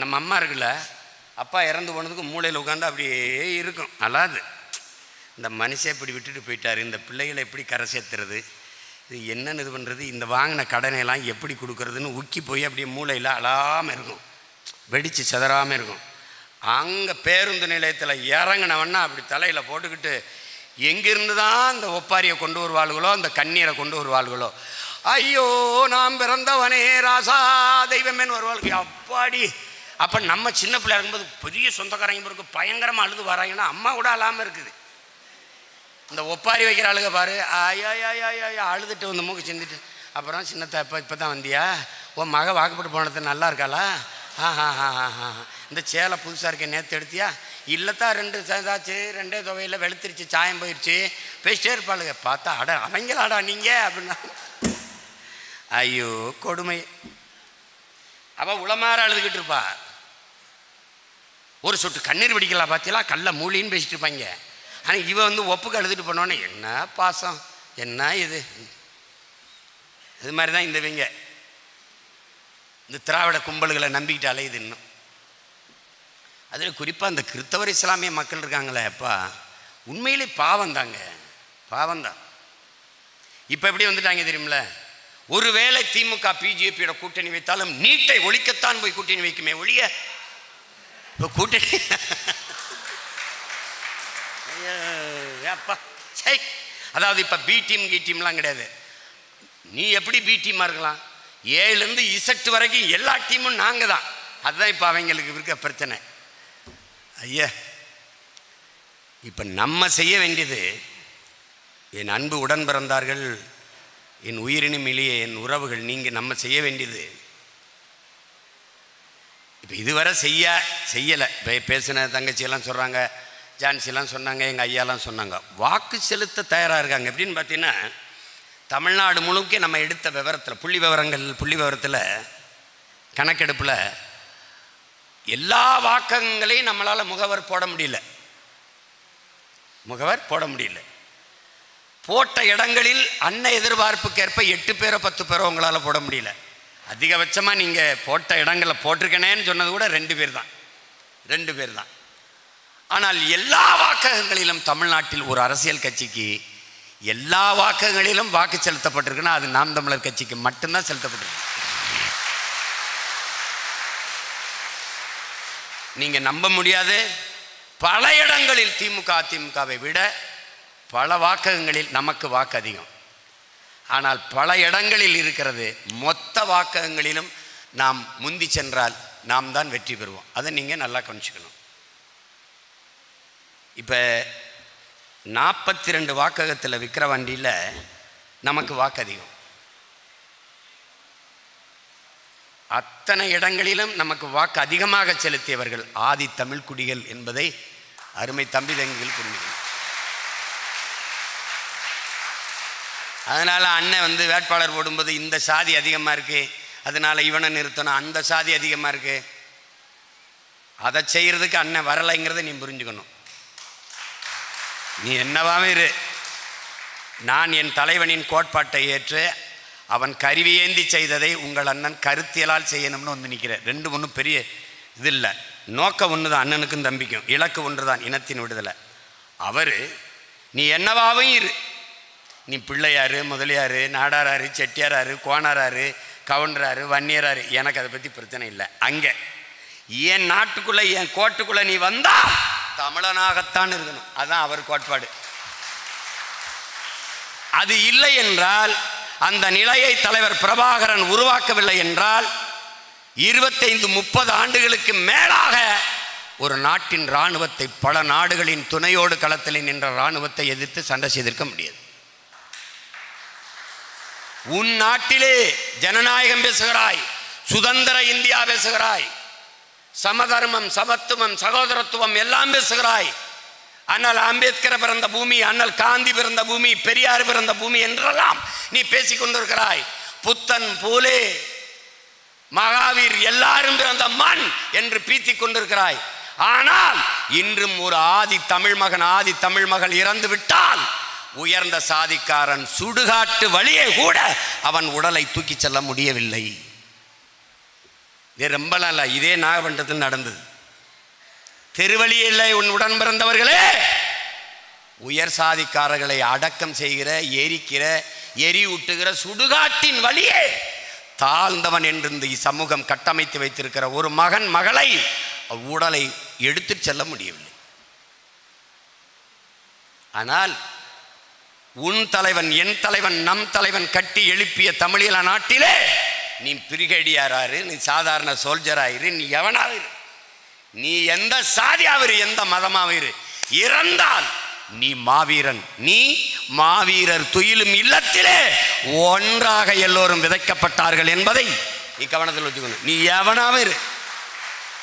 நம்ம அம்மா இருக்குல்ல, அப்பா இறந்து போனதுக்கு மூளையில் உட்காந்து அப்படியே இருக்கும். அல்லாது இந்த மனுஷன் இப்படி விட்டுட்டு போயிட்டார், இந்த பிள்ளைகளை எப்படி கரை சேர்த்துறது, இது என்னென்னு இது பண்ணுறது, இந்த வாங்கின கடனையெல்லாம் எப்படி கொடுக்குறதுன்னு உக்கி போய் அப்படியே மூளையில் அழாமல் இருக்கும், வெடித்து சிதறாமல் இருக்கும். அங்கே பேருந்து நிலையத்தில் இறங்கினவன்னா அப்படி தலையில் போட்டுக்கிட்டு எங்கிருந்து தான் அந்த ஒப்பாரியை கொண்டு வருவாள்களோ, அந்த கண்ணீரை கொண்டு வருவாள்களோ, ஐயோ நாம் பிறந்தவனே ராசா தெய்வமேன்னு வருவாளுக்கு. அப்பாடி. அப்போ நம்ம சின்ன பிள்ளையா இருக்கும்போது பெரிய சொந்தக்காரங்க பிறகு பயங்கரமாக அழுது வராங்கன்னா அம்மா கூட அழாமல் இருக்குது. இந்த ஒப்பாரி வைக்கிற அழுக பாரு, ஐயா அழுதுட்டு வந்து மூக்கு சிந்திட்டு, அப்புறம் சின்னத்தை இப்போ தான் வந்தியா, உன் மக வாக்குப்பட்டு போனது நல்லா இருக்காளா, இந்த சேலை புதுசாக இருக்கேன் நேற்று எடுத்தியா, இல்லைத்தான் 2 இதாச்சு, 2 தொகையில் வெளுத்திருச்சு, சாயம் போயிடுச்சு, பேசிட்டே இருப்பாளுங்க. பார்த்தா அவங்களாடா நீங்கள் அப்படின்னா, ஐயோ கொடுமை. அவள் உளமாற அழுதுகிட்டு இருப்பா. ஒரு சொட்டு கண்ணீர் வெடிக்கலாம் பார்த்தீங்களா, கல்ல மூலின்னு பேசிட்டு இருப்பாங்க. ஆனால் இவ வந்து ஒப்புக்கு அழுதுட்டு போனோன்னே என்ன பாசம் என்ன இது. இது மாதிரி தான் இந்த திராவிட கும்பல்களை நம்பிக்கிட்டு அலையுது. இன்னும் அதில் குறிப்பாக இந்த கிறிஸ்தவர் இஸ்லாமிய மக்கள் இருக்காங்களே, அப்பா உண்மையிலே பாவந்தாங்க, பாவந்தான். இப்போ எப்படி வந்துட்டாங்க தெரியுமில்ல, ஒருவேளை திமுக பிஜேபியோட கூட்டணி வைத்தாலும் நீட்டை ஒழிக்கத்தான் போய் கூட்டணி வைக்குமே ஒழிய இப்போ கூட்டணி அப்பா சை. அதாவது இப்போ பி டீம் கி டீம்லாம் கிடையாது. நீ எப்படி பி டீமாக இருக்கலாம், ஏலேருந்து இசட் வரைக்கும் எல்லா டீமும் நாங்கள் தான். அதுதான் இப்போ அவங்களுக்கு இருக்க பிரச்சனை. ஐயா இப்போ நம்ம செய்ய வேண்டியது, என் அன்பு உடன் பிறந்தார்கள், என் உயிரினும் இளைய என் உறவுகள், நீங்கள் நம்ம செய்ய வேண்டியது, இப்போ இதுவரை செய்யலை. பேசின தங்கச்சியெல்லாம் சொல்கிறாங்க, ஜான்சிலாம் சொன்னாங்க, எங்கள் ஐயாலாம் சொன்னாங்க, வாக்கு செலுத்த தயாராக இருக்காங்க. எப்படின்னு பார்த்தீங்கன்னா, தமிழ்நாடு முழுக்க நம்ம எடுத்த விவரத்தில் புள்ளி விவரத்தில் கணக்கெடுப்பில் எல்லா வாக்கங்களையும் நம்மளால் முகவர் போட முடியல. போட்ட இடங்களில் அன்ன எதிர்பார்ப்புக்கேற்ப 8 பேரோ 10 பேரோ உங்களால் போட முடியல. அதிகபட்சமாக நீங்கள் போட்ட இடங்களில் போட்டிருக்கனேன்னு சொன்னது கூட 2 பேர் தான். ஆனால் எல்லா வாக்ககங்களிலும் தமிழ்நாட்டில் ஒரு அரசியல் கட்சிக்கு எல்லா வாக்கங்களிலும் வாக்கு செலுத்தப்பட்டிருக்குன்னா அது நாம் தமிழர் கட்சிக்கு மட்டும்தான் செலுத்தப்பட்டிருக்கு. நீங்கள் நம்ப முடியாது, பல இடங்களில் திமுக அதிமுகவை விட பல வாக்ககங்களில் நமக்கு வாக்கு அதிகம். ஆனால் பல இடங்களில் இருக்கிறது மொத்த வாக்ககங்களிலும் நாம் முந்தி சென்றால் நாம் தான் வெற்றி பெறுவோம். அதை நீங்கள் நல்லா கவனிச்சுக்கணும். இப்போ 42 வாக்ககத்தில் விக்கிரவாண்டியில் நமக்கு வாக்கு அதிகம். அத்தனை இடங்களிலும் நமக்கு வாக்கு அதிகமாக செலுத்தியவர்கள் ஆதி தமிழ் குடிகள் என்பதை அருமை தம்பி தங்கிகள் புரிஞ்சுக்கணும். அதனால் அண்ணன் வேட்பாளர் போடும்போது இந்த சாதி அதிகமாக இருக்குது, அதனால் இவனை நிறுத்தணும், அந்த சாதி அதிகமாக இருக்குது, அதை செய்கிறதுக்கு அண்ணன் வரலைங்கிறத நீ புரிஞ்சுக்கணும். நீ என்னவாமே இரு, நான் என் தலைவனின் கோட்பாட்டை ஏற்று அவன் கருவியேந்தி செய்ததை உங்கள் அண்ணன் கருத்தியலால் செய்யணும்னு நிற்கிறேன். 2 ஒன்றும் பெரிய இது இல்லை. நோக்கம் ஒன்று தான், அண்ணனுக்கும் தம்பிக்கும் இலக்கு ஒன்று தான், இனத்தின் விடுதலை. நீ என்னவாவும் இரு, நீ பிள்ளையாரு முதலியாரு நாடாராரு செட்டியாராரு கோணாராரு கவுண்டராரு வன்னியராரு, எனக்கு அதை பற்றி பிரச்சனை இல்லை. அங்கே என் நாட்டுக்குள்ளே என் கோட்டுக்குள்ளே நீ வந்தா தமிழனாகத்தான் இருக்கணும். அதுதான் அவர் கோட்பாடு. அது இல்லை என்றால், அந்த நிலையை தலைவர் பிரபாகரன் உருவாக்கவில்லை என்றால் 25-30 ஆண்டுகளுக்கு மேலாக ஒரு நாட்டின் இராணுவத்தை, பல நாடுகளின் துணையோடு களத்தில் நின்ற இராணுவத்தை எதிர்த்து சண்டை செய்திருக்க முடியாது. உன் நாட்டிலே ஜனநாயகம் பேசுகிறாய், சுதந்திர இந்தியா பேசுகிறாய், சமதர்மம், சமத்துவம், சகோதரத்துவம் எல்லாம் பேசுகிறாய். அண்ணல் அம்பேத்கர் பிறந்த பூமி, அண்ணல் காந்தி பிறந்த பூமி, பெரியார் பிறந்த பூமி என்றெல்லாம் நீ பேசிக் கொண்டிருக்கிறாய். புத்தன், பூலே, மகாவீர் எல்லாரும் பிறந்த மண் என்று பீத்திக் கொண்டிருக்கிறாய். ஆனால் இன்றும் ஒரு ஆதி தமிழ் மகன், ஆதி தமிழ் மகள் இறந்து விட்டால் உயர்ந்த சாதிக்காரன் சுடுகாட்டு வழியே கூட அவன் உடலை தூக்கி செல்ல முடியவில்லை. இது ரொம்ப நல்ல, இதே நாகப்பட்டினத்தில் நடந்தது. தெருவழியில் உன் உடன் பிறந்தவர்களே, உயர் சாதிக்காரர்களை அடக்கம் செய்கிற, எரிக்கிற, எரியூட்டுகிற சுடுகாட்டின் வழியே தாழ்ந்தவன் என்று இந்த சமூகம் கட்டமைத்து வைத்திருக்கிற ஒரு மகன் மகளை உடலை எடுத்து செல்ல முடியவில்லை. ஆனால் உன் தலைவன், என் தலைவன், நம் தலைவன் கட்டி எழுப்பிய தமிழீழ நாட்டிலே நீ பிரிகேடியாராரு, நீ சாதாரண சோல்ஜராயிரு, நீ எவனாவிரு, நீ எந்த சாதியாவிரு, எந்த மதமாவிரு, இறந்தால் நீ மாவீரன். நீ மாவீரர் துயிலும் இல்லத்திலே ஒன்றாக எல்லோரும் விதைக்கப்பட்டார்கள் என்பதை நீ கவனத்தில் வச்சுக்கணும். நீ எவனாவிரு,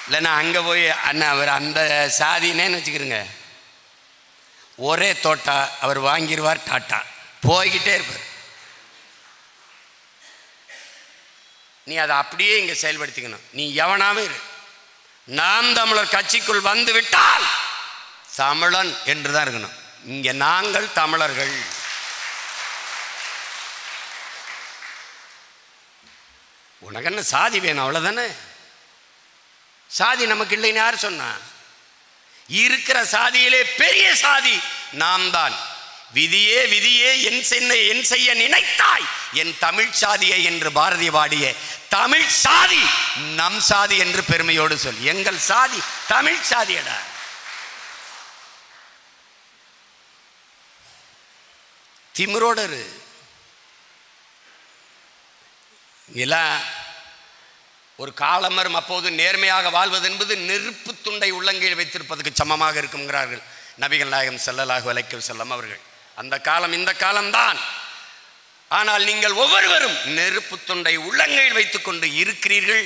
இல்லைன்னா அங்கே போய் அண்ணா அவர் அந்த சாதினேன்னு வச்சுக்கிறங்க, ஒரே தோட்டா அவர் வாங்கிடுவார், டாட்டா போய்கிட்டே இருப்பார். நீ அதை அப்படியே இங்கே செயல்படுத்திக்கணும். நீ எவனாவே இரு. நாம் தமிழர் கட்சிக்குள் வந்து விட்டால் தமிழன் என்று தான் இருக்கணும். இங்கே நாங்கள் தமிழர்கள். உனக்கு என்ன சாதி வேணும், அவ்வளோதானே. சாதி நமக்கு இல்லைன்னு யார் சொன்னா? இருக்கிற சாதியிலே பெரிய சாதி நாம் தான். விதியே விதியே என் செய்ய நினைத்தாய் என் தமிழ் சாதியை என்று பாரதி பாடிய தமிழ் சாதி நம் சாதி என்று பெருமையோடு சொல். எங்கள் சாதி தமிழ் சாதியடா. திமிரோடு எல்லாம் ஒரு காலமரும். அப்போது நேர்மையாக வாழ்வது என்பது நெருப்பு துண்டை உள்ளங்கையில் வைத்திருப்பதற்கு சமமாக இருக்குங்கிறார்கள் நபிகள் நாயகம் ஸல்லல்லாஹு அலைஹி வஸல்லம் அவர்கள். அந்த காலம் இந்த காலம்தான். ஆனால் நீங்கள் ஒவ்வொருவரும் நெருப்பு துண்டை உள்ளங்கையில் வைத்துக் கொண்டு இருக்கிறீர்கள்,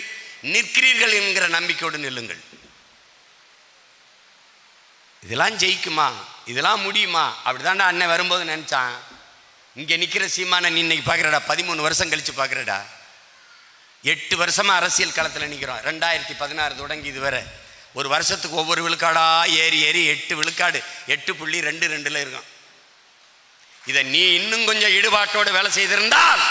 நிற்கிறீர்கள் என்கிற நம்பிக்கையோடு நில்லுங்கள். இதெல்லாம் ஜெயிக்குமா, இதெல்லாம் முடியுமா? அப்படிதான்டா அண்ணன் வரும்போது நினைச்சான். இங்கே நிற்கிற சீமான நீ இன்னைக்கு பார்க்குறடா, 13 வருஷம் கழிச்சு பார்க்குறடா. 8 வருஷமா அரசியல் களத்தில் நிற்கிறோம். 2016 தொடங்கி இதுவரை ஒரு வருஷத்துக்கு ஒவ்வொரு விழுக்காடா ஏறி 8 விழுக்காடு 8.22 இருக்கும். இதை நீ இன்னும் கொஞ்சம் ஈடுபாட்டோடு வேலை செய்திருந்தால்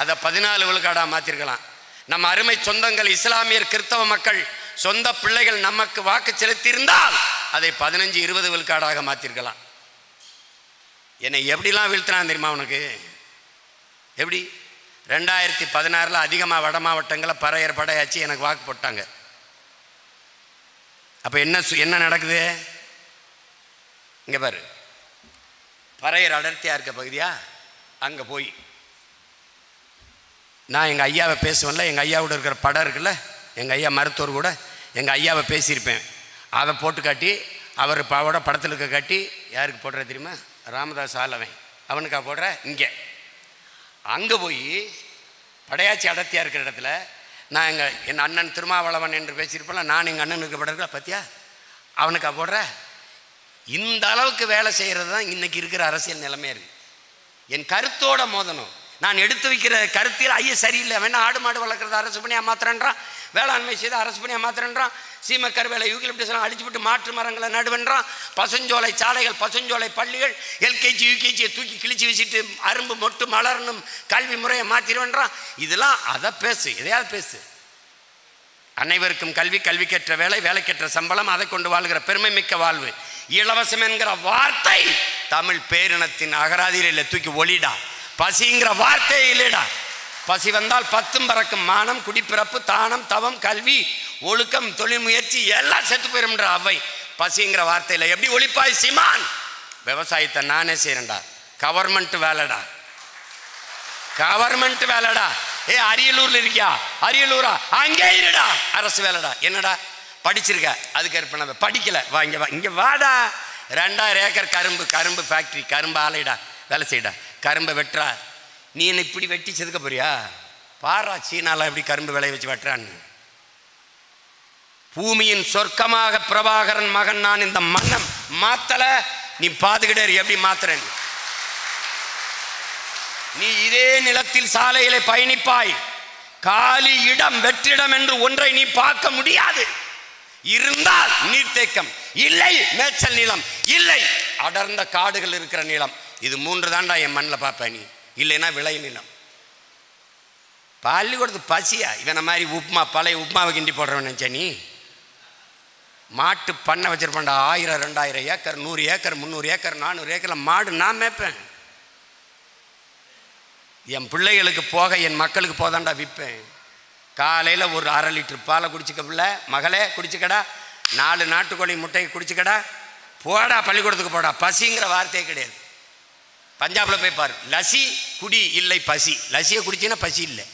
அதை 14 விழுக்காடா மாற்றிருக்கலாம். நம்ம அருமை சொந்தங்கள் இஸ்லாமியர் கிறிஸ்தவ மக்கள் சொந்த பிள்ளைகள் நமக்கு வாக்கு செலுத்தியிருந்தால் அதை 15-20 விழுக்காடாக மாற்றிருக்கலாம். என்னை எப்படிலாம் வீழ்த்தினான் தெரியுமா உனக்கு? எப்படி 2016 அதிகமாக வட மாவட்டங்களில் பறையர் படையாச்சு எனக்கு வாக்கு போட்டாங்க. அப்போ என்ன நடக்குது? இங்கே பாரு, பறையர் அடர்த்தியாக இருக்க பகுதியா அங்கே போய் நான் எங்கள் ஐயாவை பேசுவேன்ல, எங்கள் ஐயாவோட இருக்கிற படம் இருக்குல்ல, எங்கள் ஐயா மருத்துவர் கூட எங்கள் ஐயாவை பேசியிருப்பேன். அதை போட்டு காட்டி அவர் பாவோட படத்தில் இருக்க காட்டி யாருக்கு போடுற தெரியுமா? ராமதாஸ் ஆலவன் அவனுக்கா போடுற. இங்கே அங்கே போய் படையாச்சி அடர்த்தியாக இருக்கிற இடத்துல நான் என் அண்ணன் திருமாவளவன் என்று பேசியிருப்பேன்ல, நான் எங்கள் அண்ணன் இருக்க படம் இருக்கல பத்தியா, அவனுக்கா போடுற. இந்த அளவுக்கு வேலை செய்கிறது தான் இன்றைக்கி இருக்கிற அரசியல் நிலைமையாக இருக்குது. என் கருத்தோட மோதணும். நான் எடுத்து வைக்கிற கருத்தில் ஐயா சரியில்லை, வேணா ஆடு மாடு வளர்க்குறத அரசு பண்ணி மாத்திரன்றான், வேளாண்மை செய்து அரசு பண்ணி மாத்திரன்றான், சீமக்கருவேலை யூகிலிப்டஸ் அழிச்சுவிட்டு மாற்று மரங்களை நடுவென்றான், பசுஞ்சோலை சாலைகள் பசுஞ்சோலை பள்ளிகள் எல்கேஜி யூகேஜியை தூக்கி கிழிச்சு வச்சுட்டு அரும்பு மொட்டு மலரணும் கல்வி முறையை மாற்றிடுவேன்றான். இதெல்லாம் அதை பேசு, எதையாவது பேசு. அனைவருக்கும் கல்வி, கல்விக்கேற்ற வேலை, வேலைக்கேற்ற சம்பளம், அதை கொண்டு வாழ்கிற பெருமை மிக்க வாழ்வு, இலவசம் என்கிற வார்த்தை தமிழ் பேரினத்தின் அகராதியில் தூக்கி ஒளிடா. பசிங்கிற வார்த்தையே இல்லைடா. பசி வந்தால் 10 பறக்கும். மானம், குடிப்பிறப்பு, தானம், தவம், கல்வி, ஒழுக்கம், தொழில் முயற்சி எல்லாம் செத்து போயிடும்ன்ற அவை பசிங்கிற வார்த்தையில் எப்படி ஒழிப்பாய் சீமான்? விவசாயத்தை நானே செய்யறேன்டா. Government வேலைடா, government வேலைடா. அரியலூர்ல இருக்கியா? அரியலூரா? அங்கே இருடா, அரசு வேலைடா. என்னடா படிச்சிருக்க? அதுக்கு ஏற்ப படிக்கல, வா இங்க வா, இங்க வாடா. 2000 ஏக்கர் கரும்பு ஃபேக்டரி, கரும்பு ஆலைடா, வேலை செய்யடா. கரும்பை வெட்டுறா. நீ என்ன இப்படி வெட்டி செதுக்க போறியா? பாரா சீனால எப்படி கரும்பு விளைய வச்சு வெட்டுறான்னு. பூமியின் சொர்க்கமாக பிரபாகரன் மகன் நான் இந்த மண்ணை மாத்தல, நீ பாத்துக்கிட்டே எப்படி மாத்துறேன்? நீ இதே நிலத்தில் சாலையிலே பயணிப்பாய். காலி இடம் வெற்றிடம் என்று ஒன்றை நீ பார்க்க முடியாது. இருந்தால் நீர்த்தேக்கம், இல்லை மேய்ச்சல் நிலம், இல்லை அடர்ந்த காடுகள் இருக்கிற நிலம். இது 3 தான்டா என் மண்ணில் பார்ப்பேன். நீ இல்லைன்னா விளை நிலம். பள்ளிக்கூடத்து பசியா இவனை மாதிரி உப்புமா பழைய உப்புமாவை கிண்டி போடுறவன் நினச்சா? நீ மாட்டு பண்ணை வச்சிருப்பான்டா. 1000 2000 ஏக்கர் 100 ஏக்கர் 300 ஏக்கர் 400 ஏக்கரில் மாடு நான் மேய்ப்பேன். என் பிள்ளைகளுக்கு போக என் மக்களுக்கு போதாண்டா விற்பேன். காலையில் ஒரு 1/2 லிட்டர் பாலை குடிச்சிக்க பிள்ளை, மகளே குடிச்சிக்கடா, 4 நாட்டுக்கோழி முட்டையை குடிச்சிக்கடா, போடா பள்ளிக்கூடத்துக்கு போடா. பசிங்கிற வார்த்தையே கிடையாது. பஞ்சாபில் போய் பாரு, லசி குடி இல்லை பசி. லசியை குடிச்சின்னா பசி இல்லை.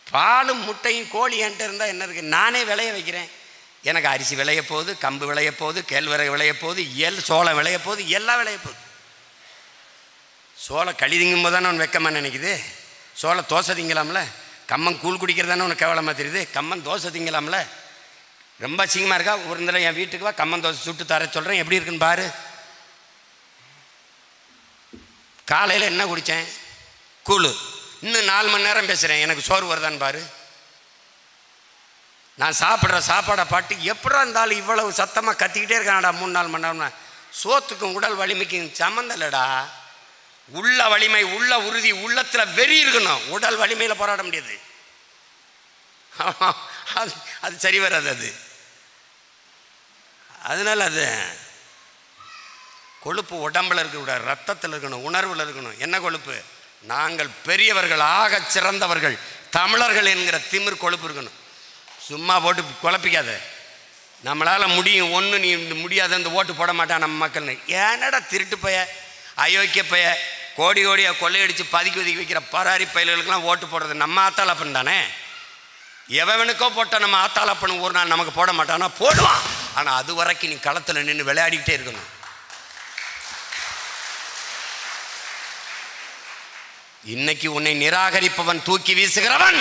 பாலும் முட்டையும் கோழி என்கிட்ட இருந்தால் என்ன இருக்குது? நானே விளைய வைக்கிறேன். எனக்கு அரிசி விளைய போகுது, கம்பு விளைய போகுது, கேழ்வரகு விளைய போகுது, சோளம் விளைய போகுது, எல்லாம் விளைய போகுது. சோளம் களி திங்கும் போது தானே ஒன்று வெக்கமாக நினைக்குது. சோளம் தோசை திங்கலாம்ல. கம்மன் கூழ் குடிக்கிறதானே உனக்கு கேவலமாக தெரியுது. கம்மன் தோசை திங்கலாம்ல. ரொம்ப அசிங்கமாக இருக்கா? ஒரு தடவை என் வீட்டுக்கு வா, கம்மன் தோசை சுட்டு தர சொல்கிறேன், எப்படி இருக்குன்னு பாரு. காலையில் என்ன குடித்தேன்? கூழ். இன்னும் 4 மணி நேரம் பேசுகிறேன், எனக்கு சோறு வருதான்னு பாரு. நான் சாப்பிட்ற சாப்பாடை பாட்டு எப்படா இருந்தாலும் இவ்வளவு சத்தமாக கத்திக்கிட்டே இருக்கானடா 3-4 மணி நேரம். சோத்துக்கும் உடல் வலிமைக்கும் சம்மந்தம் இல்லைடா. உள்ள வலிமை, உள்ள உறுதி, உள்ளத்தில் வெறி இருக்கணும். உடல் வலிமையில் போராட முடியாது. அது சரி வராது. அதனால அது கொழுப்பு உடம்பில் இருக்கக்கூடாது, ரத்தத்தில் இருக்கணும், உணர்வில் இருக்கணும். என்ன கொழுப்பு? நாங்கள் பெரியவர்கள், ஆக சிறந்தவர்கள், தமிழர்கள் என்கிற திமிர் கொழுப்பு இருக்கணும். சும்மா போட்டு குழப்பிக்காத. நம்மளால் முடியும் ஒன்று, நீ முடியாத இந்த ஓட்டு போட மாட்டான் நம்ம மக்கள்னு. ஏன்னடா திருட்டு பைய, அயோக்கிய பைய, கோடி கோடியாக கொள்ளையடித்து பதுக்கி ஒதுக்கி வைக்கிற பராரி பயிர்களுக்கெல்லாம் ஓட்டு போடுறது நம்ம ஆத்தாளப்பன் தானே. எவனுக்கோ போட்ட நம்ம ஆத்தாளப்பன் ஒரு நாள் நமக்கு போட மாட்டானா? போடுவான். ஆனால் அது வரைக்கும் நீ களத்தில் நின்று விளையாடிக்கிட்டே இருக்கணும். இன்னைக்கு உன்னை நிராகரிப்பவன், தூக்கி வீசுகிறவன்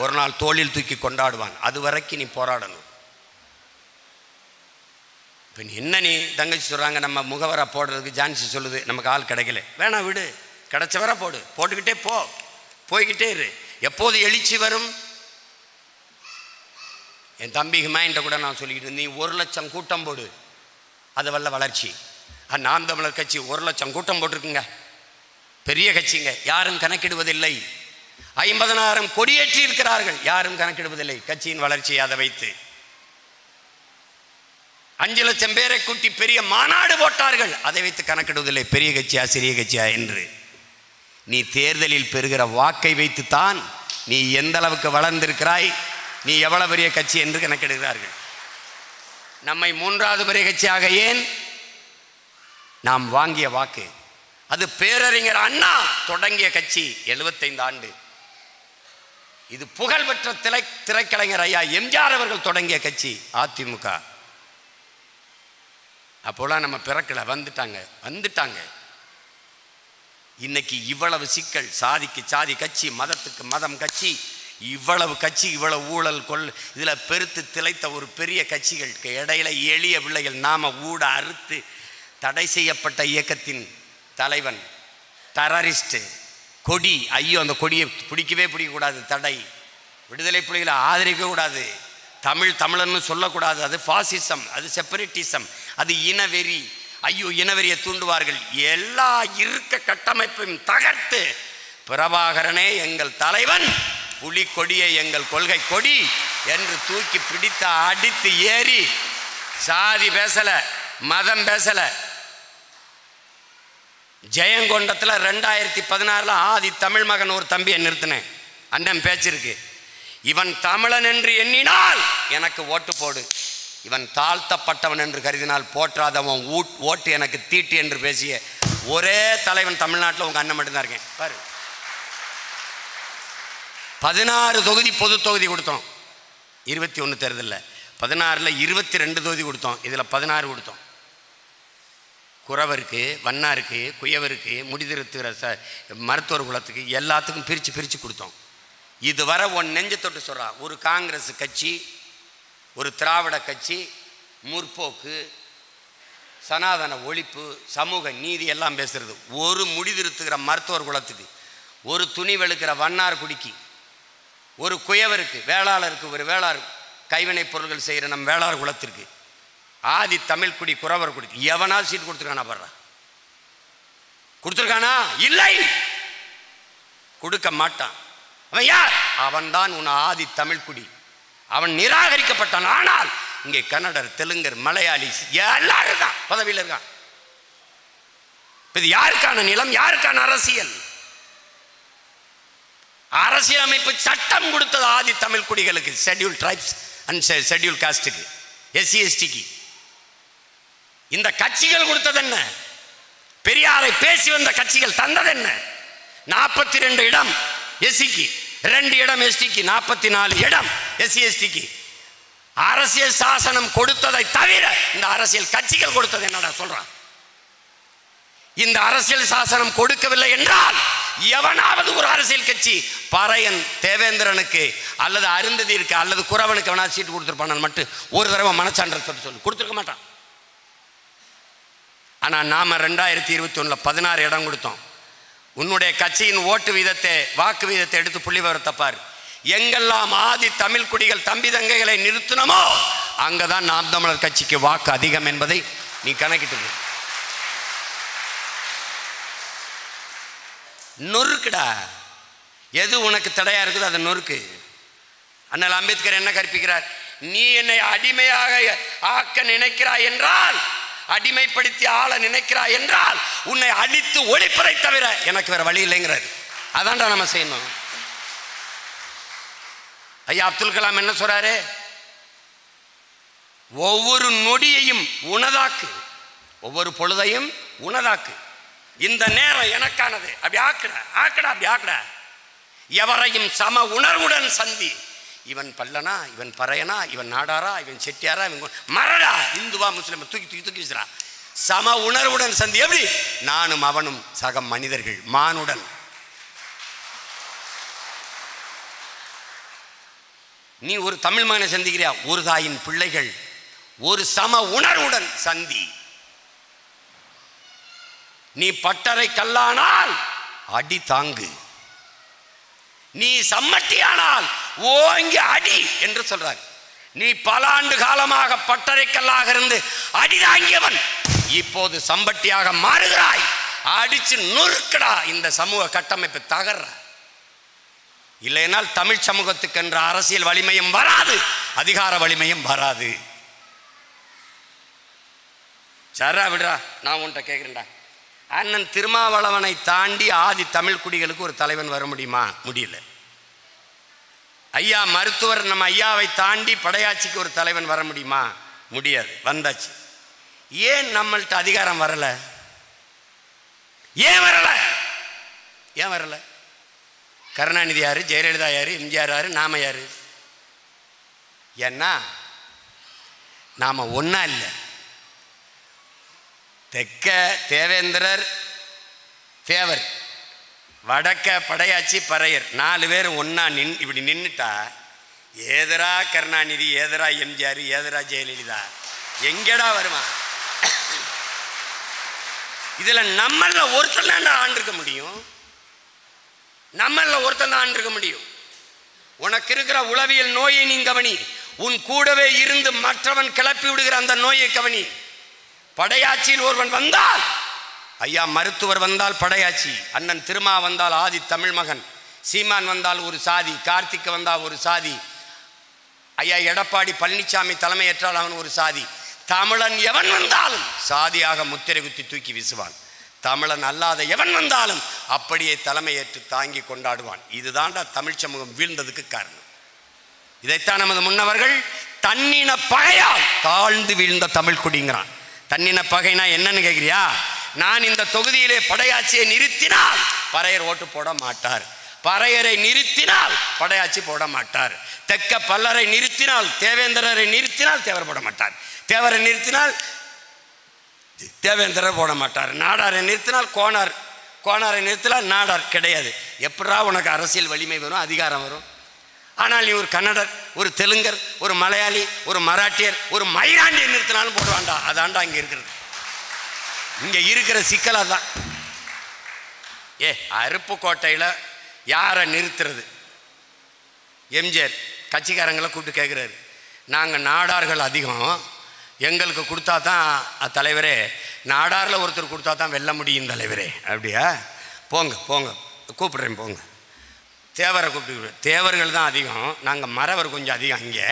ஒரு நாள் தோளில் தூக்கி கொண்டாடுவான். அது வரைக்கும் நீ போராடணும். இப்போ என்ன நீ தங்கச்சி சொல்கிறாங்க நம்ம முகவரை போடுறதுக்கு ஜான்சி சொல்லுது நமக்கு ஆள் கிடைக்கல. வேணா விடு, கிடைச்சவரை போடு, போட்டுக்கிட்டே போ, போய்கிட்டே இரு. எப்போது எழுச்சி வரும்? என் தம்பிக்கு மைண்ட கூட நான் சொல்லிக்கிட்டு, நீ 1 லட்சம் கூட்டம் போடு, அது வல்ல வளர்ச்சி. நாம் தமிழர் கட்சி 1 லட்சம் கூட்டம் போட்டிருக்குங்க, பெரிய கட்சிங்க, யாரும் கணக்கிடுவதில்லை. 50,000 கொடியேற்றி இருக்கிறார்கள், யாரும் கணக்கிடுவதில்லை கட்சியின் வளர்ச்சியை. அதை வைத்து 5 லட்சம் பேரை கூட்டி பெரிய மாநாடு போட்டார்கள், அதை வைத்து கணக்கிடுவதில்லை பெரிய கட்சியா சிறிய கட்சியா என்று. நீ தேர்தலில் பெறுகிற வாக்கை வைத்துத்தான் நீ எந்த அளவுக்கு வளர்ந்திருக்கிறாய், நீ எவ்வளவு பெரிய கட்சி என்று கணக்கிடுகிறார்கள். நம்மை 3வது பெரிய கட்சியாக ஏன்? நாம் வாங்கிய வாக்கு. அது பேரறிஞர் அண்ணா தொடங்கிய கட்சி, 75 ஆண்டு. இது புகழ்பெற்ற திரைக்கலைஞர் ஐயா எம்ஜிஆர் அவர்கள் தொடங்கிய கட்சி அதிமுக. அப்போலாம் நம்ம பிறக்கல, வந்துட்டாங்க. இன்னைக்கு இவ்வளவு சிக்கல், சாதிக்கு சாதி கட்சி, மதத்துக்கு மதம் கட்சி, இவ்வளவு கட்சி, இவ்வளவு ஊழல் இதில் பெருத்து திளைத்த ஒரு பெரிய கட்சிகளுக்கு இடையில எளிய பிள்ளைகள் நாம ஊட அறுத்து தடை செய்யப்பட்ட இயக்கத்தின் தலைவன் டெரரிஸ்ட் கொடி. ஐயோ, அந்த கொடியை பிடிக்கக்கூடாது, தடை. விடுதலை புலிகளை ஆதரிக்கக்கூடாது, தமிழன்னு சொல்லக்கூடாது, அது பாசிசம், அது செப்பரேட்டிசம், அது இனவெறி. ஐயோ, இனவெறியை தூண்டுவார்கள். எல்லா இருக்க கட்டமைப்பையும் தகர்த்து பிரபாகரனே எங்கள் தலைவன், புலி கொடியை எங்கள் கொள்கை கொடி என்று தூக்கி பிடித்த அடித்து ஏறி சாதி பேசல, மதம் பேசல. ஜெயங்கொண்டத்தில் 2016 ஆதி தமிழ் மகன் ஒரு தம்பியை நிறுத்தினேன். அண்ணன் பேச்சிருக்கு, இவன் தமிழன் என்று எண்ணினால் எனக்கு ஓட்டு போடு, இவன் தாழ்த்தப்பட்டவன் என்று கருதினால் போற்றாதவன் ஓட்டு எனக்கு தீட்டு என்று பேசிய ஒரே தலைவன் தமிழ்நாட்டில் உங்கள் அண்ணன் மட்டும்தான் இருக்கேன் பாரு. 16 தொகுதி பொது தொகுதி கொடுத்தோம் 21 தேர்தலில். 16ல் 22 தொகுதி கொடுத்தோம், இதில் 16 கொடுத்தோம். குறவருக்கு, வண்ணாருக்கு, குயவருக்கு, முடிதிருத்துகிற மருத்துவர் குலத்துக்கு எல்லாத்துக்கும் பிரித்து கொடுத்தோம். இதுவரை ஒன் நெஞ்ச தொட்டு சொல்கிறா, ஒரு காங்கிரஸ் கட்சி ஒரு திராவிட கட்சி, முற்போக்கு, சனாதன ஒழிப்பு, சமூக நீதி எல்லாம் பேசுறது. ஒரு முடிதிருத்துகிற மருத்துவர் குலத்துக்கு, ஒரு துணி வெளுக்கிற வண்ணார்குடிக்கு, ஒரு குயவருக்கு, வேளாளருக்கு, ஒரு வேளாளர் கைவினைப் பொருள்கள் செய்கிற நம் வேளாளர் குலத்திற்கு, ஆதி தமிழ் குடி குறவர் குடிக்கு எவனா சீட் கொடுத்துருக்கானா? பாடுறா, கொடுத்துருக்கானா? இல்லை, கொடுக்க மாட்டான். அவன் யார்? அவன்தான் உன் ஆதி தமிழ் குடி. அவன் நிராகரிக்கப்பட்டான். ஆனால் இங்கே கன்னடர், தெலுங்கர், மலையாளி எல்லாரும் இருக்கான், பதவியில் இருக்கான். இது யாருக்கான நிலம்? யாருக்கான அரசியல்? அரசியலமைப்பு சட்டம் கொடுத்தது ஆதி தமிழ் குடிகளுக்கு, ஷெட்யூல் ட்ரைப்ஸ் அண்ட் ஷெட்யூல் காஸ்டுக்கு, எஸ்சி எஸ்டிக்கு. இந்த கட்சிகள் கொடுத்தது என்ன? பெரியாரை பேசி வந்த கட்சிகள் தந்தது என்ன? 42 இடம் எஸ்சிக்கு, 2 இடம் எஸ்டிக்கு, 44 இடம் எஸ்சி எஸ்டிக்கு. அரசியல் சாசனம் கொடுத்ததை தவிர இந்த அரசியல் கட்சிகள் கொடுத்தது என்னடா சொல்றான்? இந்த அரசியல் சாசனம் கொடுக்கவில்லை என்றால் எவனாவது ஒரு அரசியல் கட்சி பறையன் தேவேந்திரனுக்கு அல்லது அருந்ததிற்கு அல்லது குறவனுக்கு எவனா சீட்டு கொடுத்துருப்பான் மட்டும் ஒரு தடவை மனச்சான்ற சொல்லி கொடுத்துருக்க மாட்டான். ஆனால் நாம் 2021 16 இடம் கொடுத்தோம். உன்னுடைய கட்சியின் ஓட்டு வீதத்தை, வாக்கு வீதத்தை எடுத்து புள்ளி விவரத்தை பார். எங்கெல்லாம் ஆதி தமிழ் குடிகள் தம்பி தங்கைகளை நிறுத்தினமோ அங்கதான் நாம் தமிழர் கட்சிக்கு வாக்கு அதிகம் என்பதை நீ கணக்கிட்டு நொறுக்குடா. எது உனக்கு தடையா இருக்குது அதை நொறுக்கு. அண்ணல் அம்பேத்கர் என்ன கற்பிக்கிறார்? நீ என்னை அடிமையாக ஆக்க நினைக்கிறாய் என்றால், அடிமைப்படுத்தி ஆள நினைக்கிறாய் என்றால் உன்னை அழித்து ஒழிப்பதை தவிர எனக்கு வேற வழி இல்லைங்கிறார். அதான்டா நம்ம செய்யணும். ஐயா அப்துல் கலாம் என்ன சொல்றாரு? ஒவ்வொரு நொடியையும் உனதாக்கு, ஒவ்வொரு பொழுதையும் உனதாக்கு. இந்த நேரம் எனக்கானது. அப்படி ஆக்குடா, ஆக்குடா, அப்படி ஆக்குடா. எவரையும் சம உணர்வுடன் சந்தி. இவன் பல்லனா, இவன் பறையனா, இவன் நாடாரா, இவன் செட்டியாரா, இவன் மரடா, இந்துவா, முஸ்லிம், தூக்கி தூக்கி தூக்கி வீசுறா. சம உணர்வுடன் சந்தி. எப்படி? நானும் அவனும் சக மனிதர்கள், மானுடன். நீ ஒரு தமிழ் மகனை சந்திக்கிறியா? ஒரு தாயின் பிள்ளைகள். ஒரு சம உணர்வுடன் சந்தி. நீ பட்டறை கல்லானால் அடி தாங்கு, நீ சம்மட்டியானால் ஓங்கி அடி என்று சொல்றார். நீ பல ஆண்டு காலமாக பட்டறைக்கல்லாக இருந்து அடி தாங்கியவன் இப்போது சம்பட்டியாக மாறுகிறாய். அடிச்சு நொறுக்கடா. இந்த சமூக கட்டமைப்பு தகர்ற. இல்லைனால் தமிழ் சமூகத்துக்கு என்ற அரசியல் வலிமையும் வராது, அதிகார வலிமையும் வராது. சரா விடுறா. நான் உன்கிட்ட கேட்குறேன்டா, அண்ணன் திருமாவளவனை தாண்டி ஆதி தமிழ் குடிகளுக்கு ஒரு தலைவன் வர முடியுமா? முடியல. ஐயா மருத்துவர் நம்ம ஐயாவை தாண்டி படையாட்சிக்கு ஒரு தலைவன் வர முடியுமா? முடியாது. வந்தாச்சு. ஏன் நம்மள்ட்ட அதிகாரம் வரல? ஏன் வரல? ஏன் வரல? கருணாநிதி யாரு, ஜெயலலிதா யாரு, எம்ஜிஆர் யாரு, நாம யாரு? ஏன்னா நாம ஒன்னா இல்லை. தெற்க தேவேந்திரர் தேவர், வடக்க படையாச்சி பறையர், 4 பேர் ஒன்னா இப்படி நின்றுட்டா ஏதரா கருணாநிதி, ஏதரா எம்ஜிஆர், ஏதரா ஜெயலலிதா, எங்கடா வருவான்? இதுல நம்மள ஒருத்தர் தான் ஆண்டிருக்க முடியும். நம்மள ஒருத்தன் தான் ஆண்டிருக்க முடியும். உனக்கு இருக்கிற உளவியல் நோயை நீ கவனி. உன் கூடவே இருந்து மற்றவன் கிளப்பி விடுகிற அந்த நோயை கவனி. படையாட்சியில் ஒருவன் வந்தால், ஐயா மருத்துவர் வந்தால் படையாட்சி, அண்ணன் திருமா வந்தால் ஆதி தமிழ் மகன், சீமான் வந்தால் ஒரு சாதி, கார்த்திக் வந்தால் ஒரு சாதி, ஐயா எடப்பாடி பழனிசாமி தலைமையேற்றால் அவன் ஒரு சாதி. தமிழன் எவன் வந்தாலும் சாதியாக முத்திரை குத்தி தூக்கி வீசுவான். தமிழன் அல்லாத எவன் வந்தாலும் அப்படியே தலைமையேற்று தாங்கி கொண்டாடுவான். இதுதான்டா தமிழ் சமூகம் வீழ்ந்ததுக்கு காரணம். இதைத்தான் நமது முன்னவர்கள் தன்னின பகையால் தாழ்ந்து வீழ்ந்த தமிழ் குடிங்கிறான். தன்னின பகைனா என்னன்னு கேட்கிறியா? நான் இந்த தொகுதியிலே படையாட்சியை நிறுத்தினால் பறையர் ஓட்டு போட மாட்டார், பறையரை நிறுத்தினால் படையாட்சி போட மாட்டார், தெற்க பல்லரை நிறுத்தினால் தேவேந்திரரை நிறுத்தினால் தேவர் போட மாட்டார், தேவரை நிறுத்தினால் தேவேந்திரர் போட மாட்டார், நாடாரை நிறுத்தினால் கோனாரை நிறுத்தினால் நாடார் கிடையாது. எப்படா உனக்கு அரசியல் வலிமை வரும், அதிகாரம் வரும்? ஆனால் நீ ஒரு கன்னடர், ஒரு தெலுங்கர், ஒரு மலையாளி, ஒரு மராட்டியர், ஒரு மயிலாண்டியை நிறுத்தினாலும் போடுவான்டா. அதான்டா இங்கே இருக்கிறது. இங்கே இருக்கிற சிக்கல் அதான். அருப்புக்கோட்டையில் யாரை நிறுத்துறது? எம்ஜிஆர் கட்சிக்காரங்களை கூப்பிட்டு கேட்குறாரு, நாங்கள் நாடார்கள் அதிகம், எங்களுக்கு கொடுத்தா தான் தலைவரே, நாடாரில் ஒருத்தர் கொடுத்தா தான் வெல்ல முடியும் தலைவரே. அப்படியா? போங்க போங்க, கூப்பிட்றேன் போங்க. தேவரை கூப்பிட்டு, தேவர்கள் தான் அதிகம், நாங்கள் மறவர் கொஞ்சம் அதிகம் இங்கே,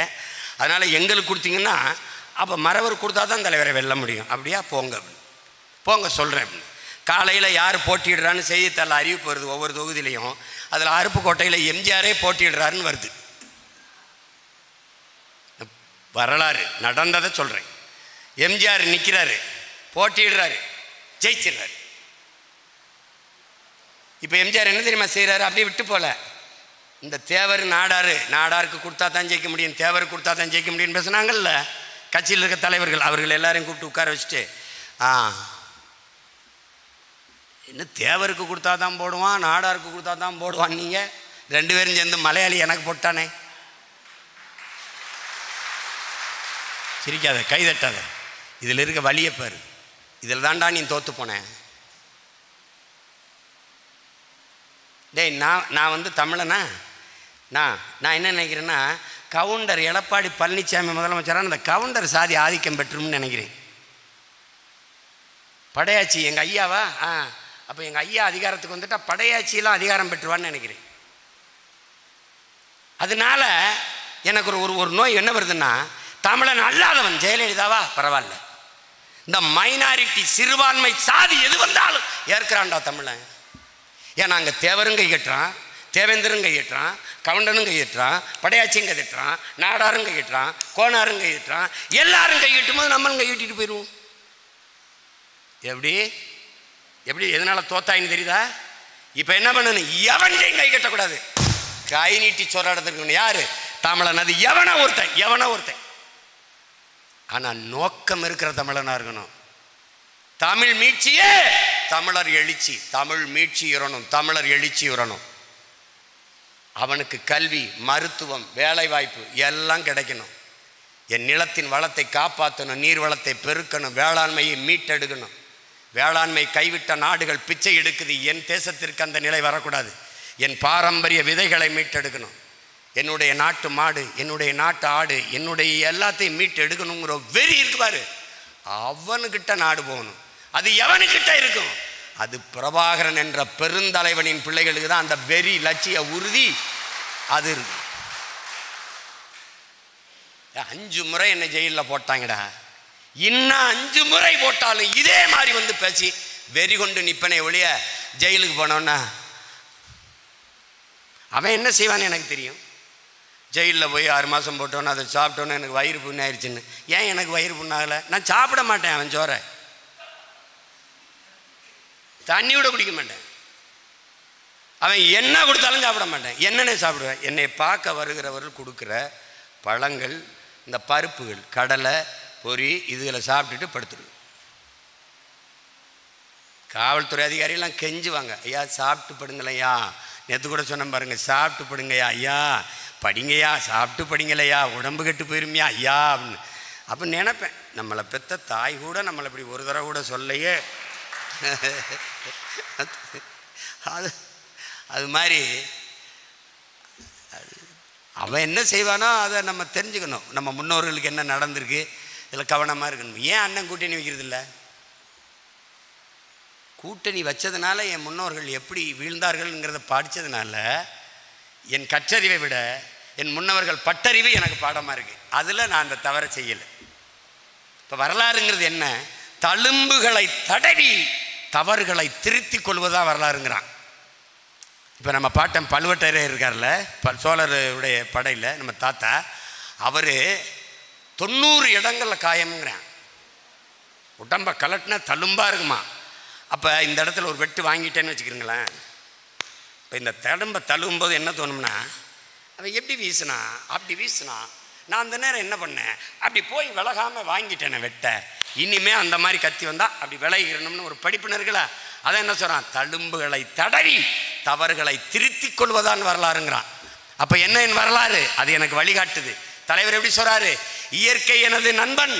அதனால் எங்களுக்கு கொடுத்தீங்கன்னா அப்போ மறவர் கொடுத்தா தான் தலைவரை வெல்ல முடியும். அப்படியா? போங்க போங்க சொல்கிறேன். காலையில் யார் போட்டிடுறான்னு செய்தித்தாள் அறிவிப்பு வருது ஒவ்வொரு தொகுதியிலையும். அதில் அருப்புக்கோட்டையில் எம்ஜிஆரே போட்டிடுறாருன்னு வருது. வரலாறு நடந்ததை சொல்கிறேன். எம்ஜிஆர் நிற்கிறாரு, போட்டிடுறாரு, ஜெயிச்சிடுறாரு. இப்போ எம்ஜிஆர் என்ன தெரியுமா செய்கிறாரு? அப்படியே விட்டு போல, இந்த தேவர் நாடாருக்கு கொடுத்தா தான் ஜெயிக்க முடியும், தேவருக்கு கொடுத்தா தான் ஜெயிக்க முடியும்னு பேசுனாங்கல்ல கட்சியில் இருக்க தலைவர்கள். அவர்கள் எல்லாரையும் கூப்பிட்டு உட்கார வச்சுட்டு, என்ன தேவருக்கு கொடுத்தா தான் போடுவான், நாடாருக்கு கொடுத்தா தான் போடுவான், நீங்கள் ரெண்டு பேரும் சேர்ந்து மலையாளி எனக்கு போட்டானே. சிரிக்காத, கைதட்டாத, இதில் இருக்க வழியை பாரு, இதில் தான்டா நீ தோற்று போனேன். டேய், நான் வந்து தமிழனா? நான் என்ன நினைக்கிறேன்னா, கவுண்டர் எடப்பாடி பழனிசாமி முதலமைச்சரான அந்த கவுண்டர் சாதி ஆதிக்கம் பெற்றும்னு நினைக்கிறேன். படையாச்சி எங்கள் ஐயாவா? அப்போ எங்கள் ஐயா அதிகாரத்துக்கு வந்துட்டால் படையாட்சியெல்லாம் அதிகாரம் பெற்றுவான்னு நினைக்கிறேன். அதனால எனக்கு ஒரு நோய் என்ன வருதுன்னா, தமிழன் அல்லாதவன் ஜெயலலிதாவா பரவாயில்ல, இந்த மைனாரிட்டி சிறுபான்மை சாதி எது வந்தாலும் ஏற்கிறான்டா தமிழன். ஏன்னா அங்கே தேவரும் கை கட்டுறான், தேவேந்திரன் கையிட்டுறான், கவுண்டனும் கையிட்டுறான், படையாச்சியும் கையிட்டுறான், நாடாரும் கையிட்டுறான், கோனாரும் கையிட்டுறான், எல்லாரும் கையிட்டும் போது நம்மளும் கையிட்டு போயிடுவோம். எப்படி எதனால தோத்தாயின்னு தெரியுதா? இப்போ என்ன பண்ணணும்? எவன்டையும் கை கட்டக்கூடாது, கை நீட்டி சொல்லாடத்துக்கு. யாரு தமிழன்? அது எவனோ ஒருத்தன். ஆனால் நோக்கம் இருக்கிற தமிழனா இருக்கணும். தமிழ் மீட்சியே தமிழர் எழுச்சி, தமிழ் மீட்சி உறணும், தமிழர் எழுச்சி உறணும். அவனுக்கு கல்வி, மருத்துவம், வேலை வாய்ப்பு எல்லாம் கிடைக்கணும். என் நிலத்தின் வளத்தை காப்பாற்றணும், நீர் வளத்தை பெருக்கணும், வேளாண்மையை மீட்டெடுக்கணும். வேளாண்மை கைவிட்ட நாடுகள் பிச்சை எடுக்குது, என் தேசத்திற்கு அந்த நிலை வரக்கூடாது. என் பாரம்பரிய விதைகளை மீட்டெடுக்கணும். என்னுடைய நாட்டு மாடு, என்னுடைய நாட்டு ஆடு, என்னுடைய எல்லாத்தையும் மீட்டு எடுக்கணுங்கிற வெறி இருக்கு பாரு, அவனுக்கிட்ட நாடு போகணும். அது எவனுக்கிட்ட இருக்கும்? அது பிரபாகரன் என்ற பெருந்தலைவனின் பிள்ளைகளுக்கு தான் அந்த வெறி, லட்சிய உறுதி அது இருக்கு. 5 முறை என்னை ஜெயிலில் போட்டாங்கடா, இன்னும் 5 முறை போட்டாலும் இதே மாதிரி வந்து பேசி வெறி கொண்டு நிப்பனை ஒழிய ஜெயிலுக்கு போனோன்னா அவன் என்ன செய்வான்னு எனக்கு தெரியும். ஜெயிலில் போய் 6 மாதம் போட்டோன்னு அதை சாப்பிட்டோன்னு எனக்கு வயிறு புண்ணாயிருச்சுன்னு. ஏன் எனக்கு வயிறு புண்ணாகலை? நான் சாப்பிட மாட்டேன், அவன் சோறை தண்ணி கூட குடிக்க மாட்டேன். அவன் என்ன கொடுத்தாலும் சாப்பிட மாட்டேன். என்னென்ன சாப்பிடுவேன்? என்னை பார்க்க வருகிறவர்கள் கொடுக்குற பழங்கள், இந்த பருப்புகள், கடலை, பொரி, இதுகளை சாப்பிட்டுட்டு படுத்துடுவேன். காவல்துறை அதிகாரிகள்லாம் கெஞ்சுவாங்க, ஐயா சாப்பிட்டு படுங்களையா, நேற்று கூட சொன்ன பாருங்க, சாப்பிட்டு படுங்கய்யா, ஐயா படிங்கய்யா, சாப்பிட்டு படிங்களையா, உடம்பு கெட்டு போயிருமையா ஐயா அப்படின்னு. அப்போ நினைப்பேன், நம்மளை பெற்ற தாய் கூட நம்மளை இப்படி ஒரு தடவை கூட சொல்லையே. அது மாதிரி அவன் என்ன செய்வானோ அதை நம்ம தெரிஞ்சுக்கணும். நம்ம முன்னோர்களுக்கு என்ன நடந்திருக்கு, இதில் கவனமாக இருக்கணும். ஏன் அண்ணன் கூட்டணி வைக்கிறதில்ல? கூட்டணி வச்சதுனால என் முன்னோர்கள் எப்படி வீழ்ந்தார்கள்ங்கிறத படித்ததுனால என் கற்றறிவை விட என் முன்னவர்கள் பட்டறிவு எனக்கு பாடமாக இருக்குது. அதில் நான் அந்த தவறை செய்யலை. இப்போ வரலாறுங்கிறது என்ன? தழும்புகளை தடவி தவறுகளை திருத்தி கொள்வதாக வரலாறுங்கிறான். இப்போ நம்ம பாட்டன் பழுவட்டரையர் இருக்கார்ல, சோழருடைய படையில் நம்ம தாத்தா, அவர் 90 இடங்களில் காயம்ங்கிறான். உடம்பை கலட்டினா தழும்பாக இருக்குமா. அப்போ இந்த இடத்துல ஒரு வெட்டு வாங்கிட்டேன்னு வச்சுக்கிறீங்களேன். இப்போ இந்த தழும்பை தழுவும்போது என்ன தோணும்னா, அவன் எப்படி வீசினா அப்படி வீசினா, நான் அந்த நேரம் என்ன பண்ணேன், அப்படி போய் விலகாமல் வாங்கிட்டேனே வெட்ட, இனிமேல் அந்த மாதிரி கத்தி வந்தால் அப்படி விலகிடணும்னு ஒரு படிப்பினர்களா. அதை என்ன சொல்கிறான்? தழும்புகளை தடவி தவறுகளை திருத்தி கொள்வதான் வரலாறுங்கிறான். அப்ப என்ன என் வரலாறு? அது எனக்கு வழிகாட்டுது. தலைவர் எப்படி சொல்றாரு? இயற்கை எனது நண்பன்,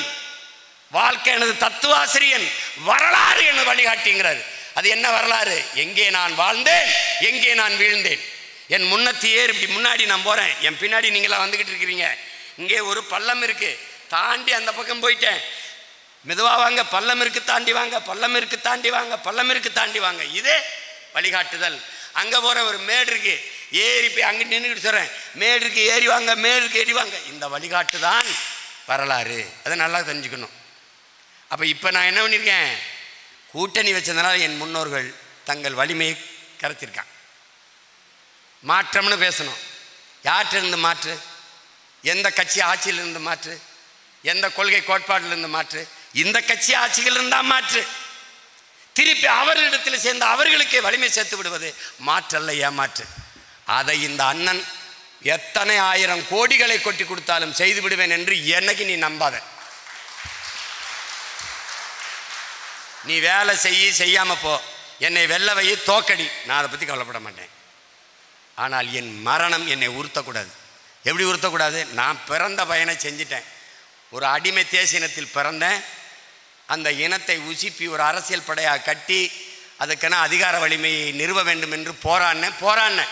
வாழ்க்கை எனது தத்துவாசிரியன், வரலாறு எனது வழிகாட்டிங்கிறாரு. அது என்ன வரலாறு? எங்கே நான் வாழ்ந்தேன், எங்கே நான் வீழ்ந்தேன். என் முன்னத்தியே இப்படி முன்னாடி நான் போறேன், என் பின்னாடி நீங்களா வந்துகிட்டு இருக்கிறீங்க. இங்கே ஒரு பள்ளம் இருக்கு, தாண்டி அந்த பக்கம் போயிட்டேன். மெதுவா வாங்க, பள்ளம் இருக்கு தாண்டி வாங்க, பள்ளம் இருக்கு தாண்டி வாங்க, பள்ளம் இருக்கு தாண்டி வாங்க. இதே வழிகாட்டுதல். அங்க போற ஒரு மேடு இருக்கு, ஏறி போய் அங்க நின்றுக்கிட்டு சொல்றேன், மேடு இருக்கு ஏறி வாங்க, மேடு இருக்கு ஏறி வாங்க. இந்த வழிகாட்டு தான் வரலாறு. அதை நல்லா தெரிஞ்சுக்கணும். அப்ப இப்ப நான் என்ன பண்ணியிருக்கேன்? கூட்டணி வச்சதுனால என் முன்னோர்கள் தங்கள் வலிமையை கரைத்திருக்காங்க. மாற்றம்னு பேசணும். யார்கிட்ட இருந்து மாற்று? எந்த கட்சி ஆட்சியிலிருந்து மாற்று? எந்த கொள்கை கோட்பாட்டிலிருந்து மாற்று? இந்த கட்சி ஆட்சிகள் இருந்தா மாற்று. திருப்பி அவர்களிடத்தில் சேர்ந்த அவர்களுக்கே வலிமை சேர்த்து விடுவது மாற்றல்ல, ஏமாற்று. அதை இந்த அண்ணன் எத்தனை ஆயிரம் கோடிகளை கொட்டி கொடுத்தாலும் செய்து விடுவேன் என்று என்னைக்கு நீ நம்பாத. நீ வேலை செய்யாம போ, என்னை வெல்ல வை, தோக்கடி, நான் அதை பற்றி கவலைப்பட மாட்டேன். ஆனால் என் மரணம் என்னை உறுத்தக்கூடாது. எப்படி உறுத்தக்கூடாது? நான் பிறந்த பயனை செஞ்சிட்டேன். ஒரு அடிமை தேசினத்தில் பிறந்தேன். அந்த இனத்தை உசிப்பி ஒரு அரசியல் படையாக கட்டி அதுக்கென அதிகார வலிமையை நிறுவ வேண்டும் என்று போராடினேன்.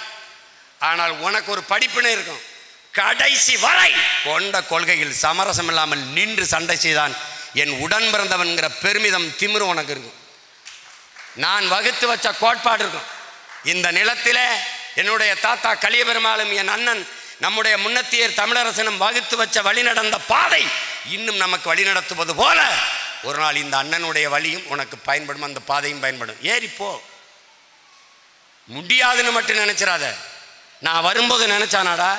ஆனால் உனக்கு ஒரு படிப்பினை இருக்கும். கடைசி வரை கொண்ட கொள்கையில் சமரசம் இல்லாமல் நின்று சண்டை செய்தான் என் உடன் பிறந்தவன்கிற பெருமிதம் திமிரு உனக்கு இருக்கும். நான் வகுத்து வச்ச கோட்பாடு இருக்கும். இந்த நிலத்திலே என்னுடைய தாத்தா கலியபெருமாளும் என் அண்ணன் நம்முடைய முன்னத்தியர் தமிழரசனும் வகுத்து வச்ச வழி நடந்த பாதை இன்னும் நமக்கு வழி நடத்துவது போல ஒரு நாள் இந்த அண்ணனுடைய வழியும் உனக்கு பயன்படும், அந்த பாதையும் பயன்படும். ஏறிப்போ. முடியாதுன்னு மட்டும் நினைச்சிடாத. நான் வரும்போது நினைச்சானாடா,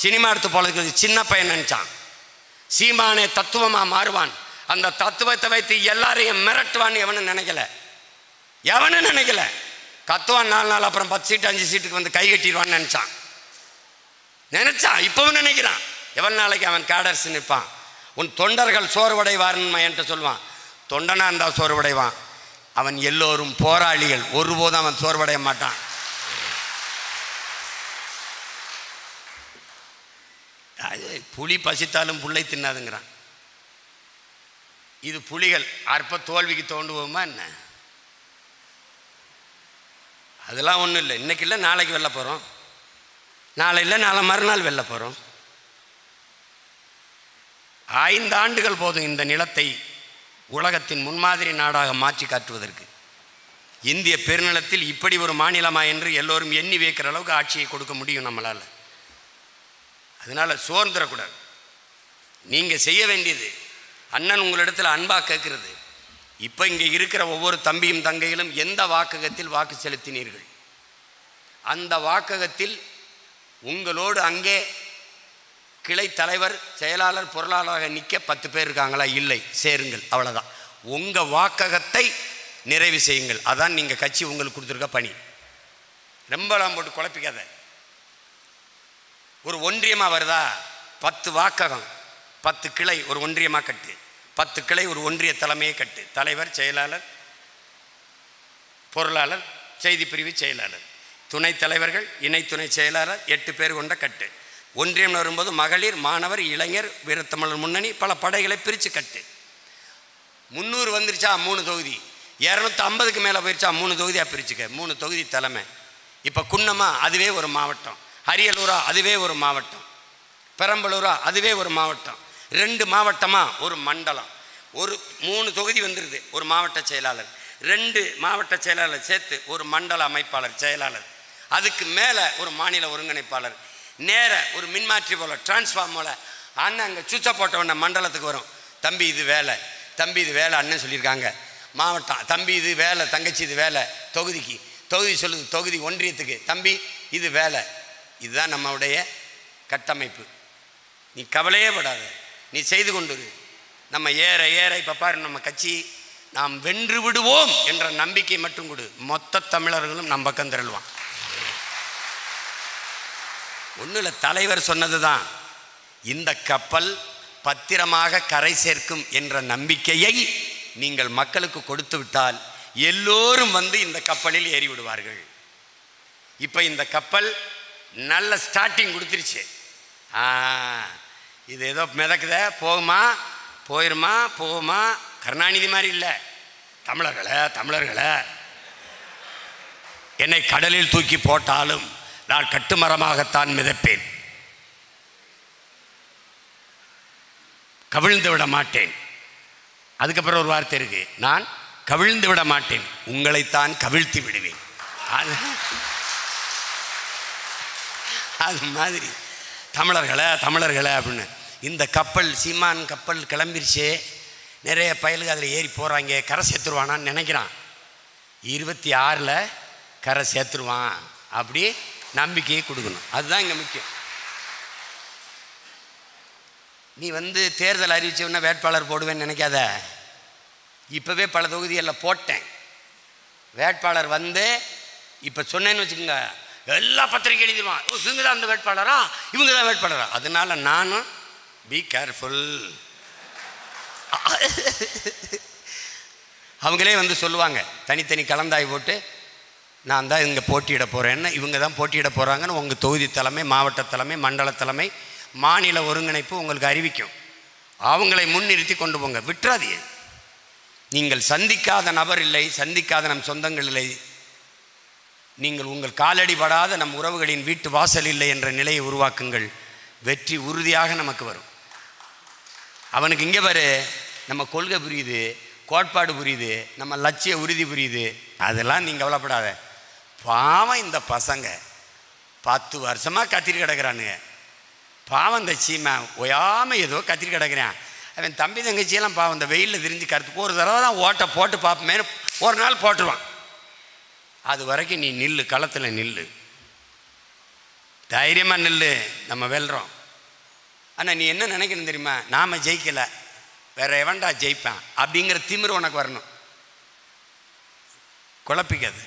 சினிமா எடுத்து போல சின்ன பையன் நினைச்சான். சீமானே தத்துவமா மாறுவான், அந்த தத்துவத்தை வைத்து எல்லாரையும் மிரட்டுவான்னு எவனும் நினைக்கல. கத்துவான் 4 நாள் அப்புறம் 10 சீட்டு 5 சீட்டுக்கு வந்து கை கட்டிடுவான்னு நினைச்சான். இப்பவும் நினைக்கிறான். எவ்வளவு நாளைக்கு அவன் கேடர்ஸ் நிற்பான்? உன் தொண்டர்கள் சோர்வடைவார்னு என்கிட்ட சொல்லுவான். தொண்டனா இருந்தா சோர்வடைவான். அவன் எல்லோரும் போராளிகள், ஒருபோதும் அவன் சோர்வடைய மாட்டான். புலி பசித்தாலும் புல்லை தின்னாதுங்கிறான். இது புலிகள் அற்ப தோல்விக்கு தோண்டுவோமா என்ன? அதெல்லாம் ஒன்றும் இல்லை. இன்னைக்கு இல்லை நாளைக்கு வெல்ல போகிறோம், நாளை இல்லை நாளை மறுநாள் வெல்ல போகிறோம். 5 ஆண்டுகள் போதும் இந்த நிலத்தை உலகத்தின் முன்மாதிரி நாடாக மாற்றி காட்டுவதற்கு. இந்திய பெருநிலத்தில் இப்படி ஒரு மாநிலமா என்று எல்லோரும் எண்ணி வைக்கிற அளவுக்கு ஆட்சியை கொடுக்க முடியும் நம்மளால். அதனால் சோர்ந்துடக்கூடாது. நீங்கள் செய்ய வேண்டியது, அண்ணன் உங்களிடத்தில் அன்பாக கேட்குறது, இப்போ இங்கே இருக்கிற ஒவ்வொரு தம்பியும் தங்கையிலும் எந்த வாக்ககத்தில் வாக்கு செலுத்தினீர்கள்? அந்த வாக்ககத்தில் உங்களோடு அங்கே கிளை தலைவர், செயலாளர், பொருளாளராக நிற்க 10 பேர் இருக்காங்களா? இல்லை, சேருங்கள், அவ்வளோதான். உங்கள் வாக்ககத்தை நிறைவு செய்யுங்கள். அதான் நீங்கள் கட்சி உங்களுக்கு கொடுத்துருக்க பணி. ரொம்பலாம் போட்டு குழப்பிக்காத. ஒரு ஒன்றியமாக வருதா, 10 வாக்ககம், 10 கிளை ஒரு ஒன்றியமாக கட்டு, 10 கிளை ஒரு ஒன்றிய தலைமையை கட்டு. தலைவர், செயலாளர், பொருளாளர், செய்தி பிரிவு செயலாளர், துணைத் தலைவர்கள், இணை துணை செயலாளர், 8 பேர் கொண்ட கட்டு. ஒன்றியம் வரும்போது மகளிர், மாணவர், இளைஞர், வீரத்தமிழர் முன்னணி, பல படைகளை பிரித்து கட்டு. 300 வந்துருச்சா 3 தொகுதி, 250க்கு மேலே போயிடுச்சா 3 தொகுதியாக பிரிச்சுக்க. 3 தொகுதி தலைமை. இப்போ குன்னமா அதுவே ஒரு மாவட்டம், அரியலூரா அதுவே ஒரு மாவட்டம், பெரம்பலூரா அதுவே ஒரு மாவட்டம், 2 மாவட்டமாக ஒரு மண்டலம், ஒரு 3 தொகுதி வந்துடுது. ஒரு மாவட்ட செயலாளர், 2 மாவட்ட செயலாளர் சேர்த்து ஒரு மண்டல அமைப்பாளர் செயலாளர், அதுக்கு மேலே ஒரு மாநில ஒருங்கிணைப்பாளர், நேர ஒரு மின்மாற்றி போல டிரான்ஸ்ஃபார்ம் போல அண்ணன் அங்கே சுவிட்சை போட்டவன மண்டலத்துக்கு வரும். தம்பி இது வேலை, தம்பி இது வேலை அண்ணன் சொல்லியிருக்காங்க. மாவட்டம், தம்பி இது வேலை, தங்கச்சி இது வேலை. தொகுதிக்கு தொகுதி சொல்லுது, தொகுதி ஒன்றியத்துக்கு தம்பி இது வேலை. இதுதான் நம்மளுடைய கட்டமைப்பு. நீ கவலையே படாத, நீ செய்து கொண்டு நம்ம ஏற ஏற இப்போ பாரு, நம்ம கட்சி நாம் வென்று விடுவோம் என்ற நம்பிக்கை மட்டும் கொடு, மொத்த தமிழர்களும் நம் பக்கம் திரளுவான். ஒன்றும் இல்லை, தலைவர் சொன்னது தான், இந்த கப்பல் பத்திரமாக கரை சேர்க்கும் என்ற நம்பிக்கையை நீங்கள் மக்களுக்கு கொடுத்து விட்டால் எல்லோரும் வந்து இந்த கப்பலில் ஏறி விடுவார்கள். இப்போ இந்த கப்பல் நல்ல ஸ்டார்டிங் கொடுத்துருச்சு. இது ஏதோ மிதக்குத, போகுமா போயிருமா போகுமா. கருணாநிதி மாதிரி இல்லை. தமிழர்களை என்னை கடலில் தூக்கி போட்டாலும் நான் கட்டுமரமாகத்தான் மிதப்பேன், கவிழ்ந்து விட மாட்டேன். அதுக்கப்புறம் ஒரு வார்த்தை இருக்கு, நான் கவிழ்ந்து விட மாட்டேன், உங்களைத்தான் கவிழ்த்தி விடுவேன். அது மாதிரி தமிழர்களை அப்படின்னு இந்த கப்பல், சீமான் கப்பல் கிளம்பிருச்சு. நிறைய பயலுக்கு அதில் ஏறி போகிறாங்க. கரை சேர்த்துருவானான்னு நினைக்கிறான். 26 கரை சேர்த்துருவான். அப்படி நம்பிக்கையை கொடுக்கணும். அதுதான் இங்கே முக்கியம். நீ தேர்தல் அறிவிச்சவன வேட்பாளர் போடுவேன்னு நினைக்காத. இப்போவே பல தொகுதிகளில் போட்டேன். வேட்பாளர் இப்போ சொன்னேன்னு வச்சுக்கோங்க, எல்லா பத்திரிகை எழுதிடுவான், இவங்க தான் அந்த வேட்பாளரா, இவங்க தான் வேட்பாளரா. அதனால நானும் பி கேர்ஃபுல். அவங்களே சொல்லுவாங்க, தனித்தனி கலந்தாய் போட்டு நான் தான் இங்கே போட்டியிட போகிறேன்னு, இவங்க தான் போட்டியிட போகிறாங்கன்னு உங்கள் தொகுதி தலைமை, மாவட்ட தலைமை, மண்டல தலைமை, மாநில ஒருங்கிணைப்பு உங்களுக்கு அறிவிக்கும். அவங்களை முன்னிறுத்தி கொண்டு போங்க, விட்டுறாதீங்க. நீங்கள் சந்திக்காத நபர் இல்லை, சந்திக்காத நம் சொந்தங்கள் இல்லை, நீங்கள் உங்கள் காலடி படாத நம் உறவுகளின் வீட்டு வாசல் இல்லை என்ற நிலையை உருவாக்குங்கள். வெற்றி உறுதியாக நமக்கு வரும். அவனுக்கு இங்கே பாரு, நம்ம கொள்கை புரியுது, கோட்பாடு புரியுது, நம்ம லட்சிய உறுதி புரியுது. அதெல்லாம் நீங்கள் கவலைப்படாத. பாவம் இந்த பசங்க 10 வருஷமாக கத்திரி கிடக்கிறானுங்க. பாவம் இந்த சீமை ஒயாமல் ஏதோ கத்திரி கிடக்கிறான். அவன் தம்பி தங்கச்சியெல்லாம் பாவம் இந்த வெயிலில் விரிஞ்சு கருத்து ஒரு தடவை தான் ஓட்டை போட்டு பார்ப்போமே, ஒரு நாள் போட்டுருவான். அது வரைக்கும் நீ நில்லு, களத்தில் நில்லு, தைரியமாக நில்லு. நம்ம வெல்றோம். ஆனால் நீ என்ன நினைக்கணும் தெரியுமா? நாம் ஜெயிக்கலை, வேற எவன்டா ஜெயிப்பான் அப்படிங்கிற திமிரு உனக்கு வரணும். குழப்பிக்காது.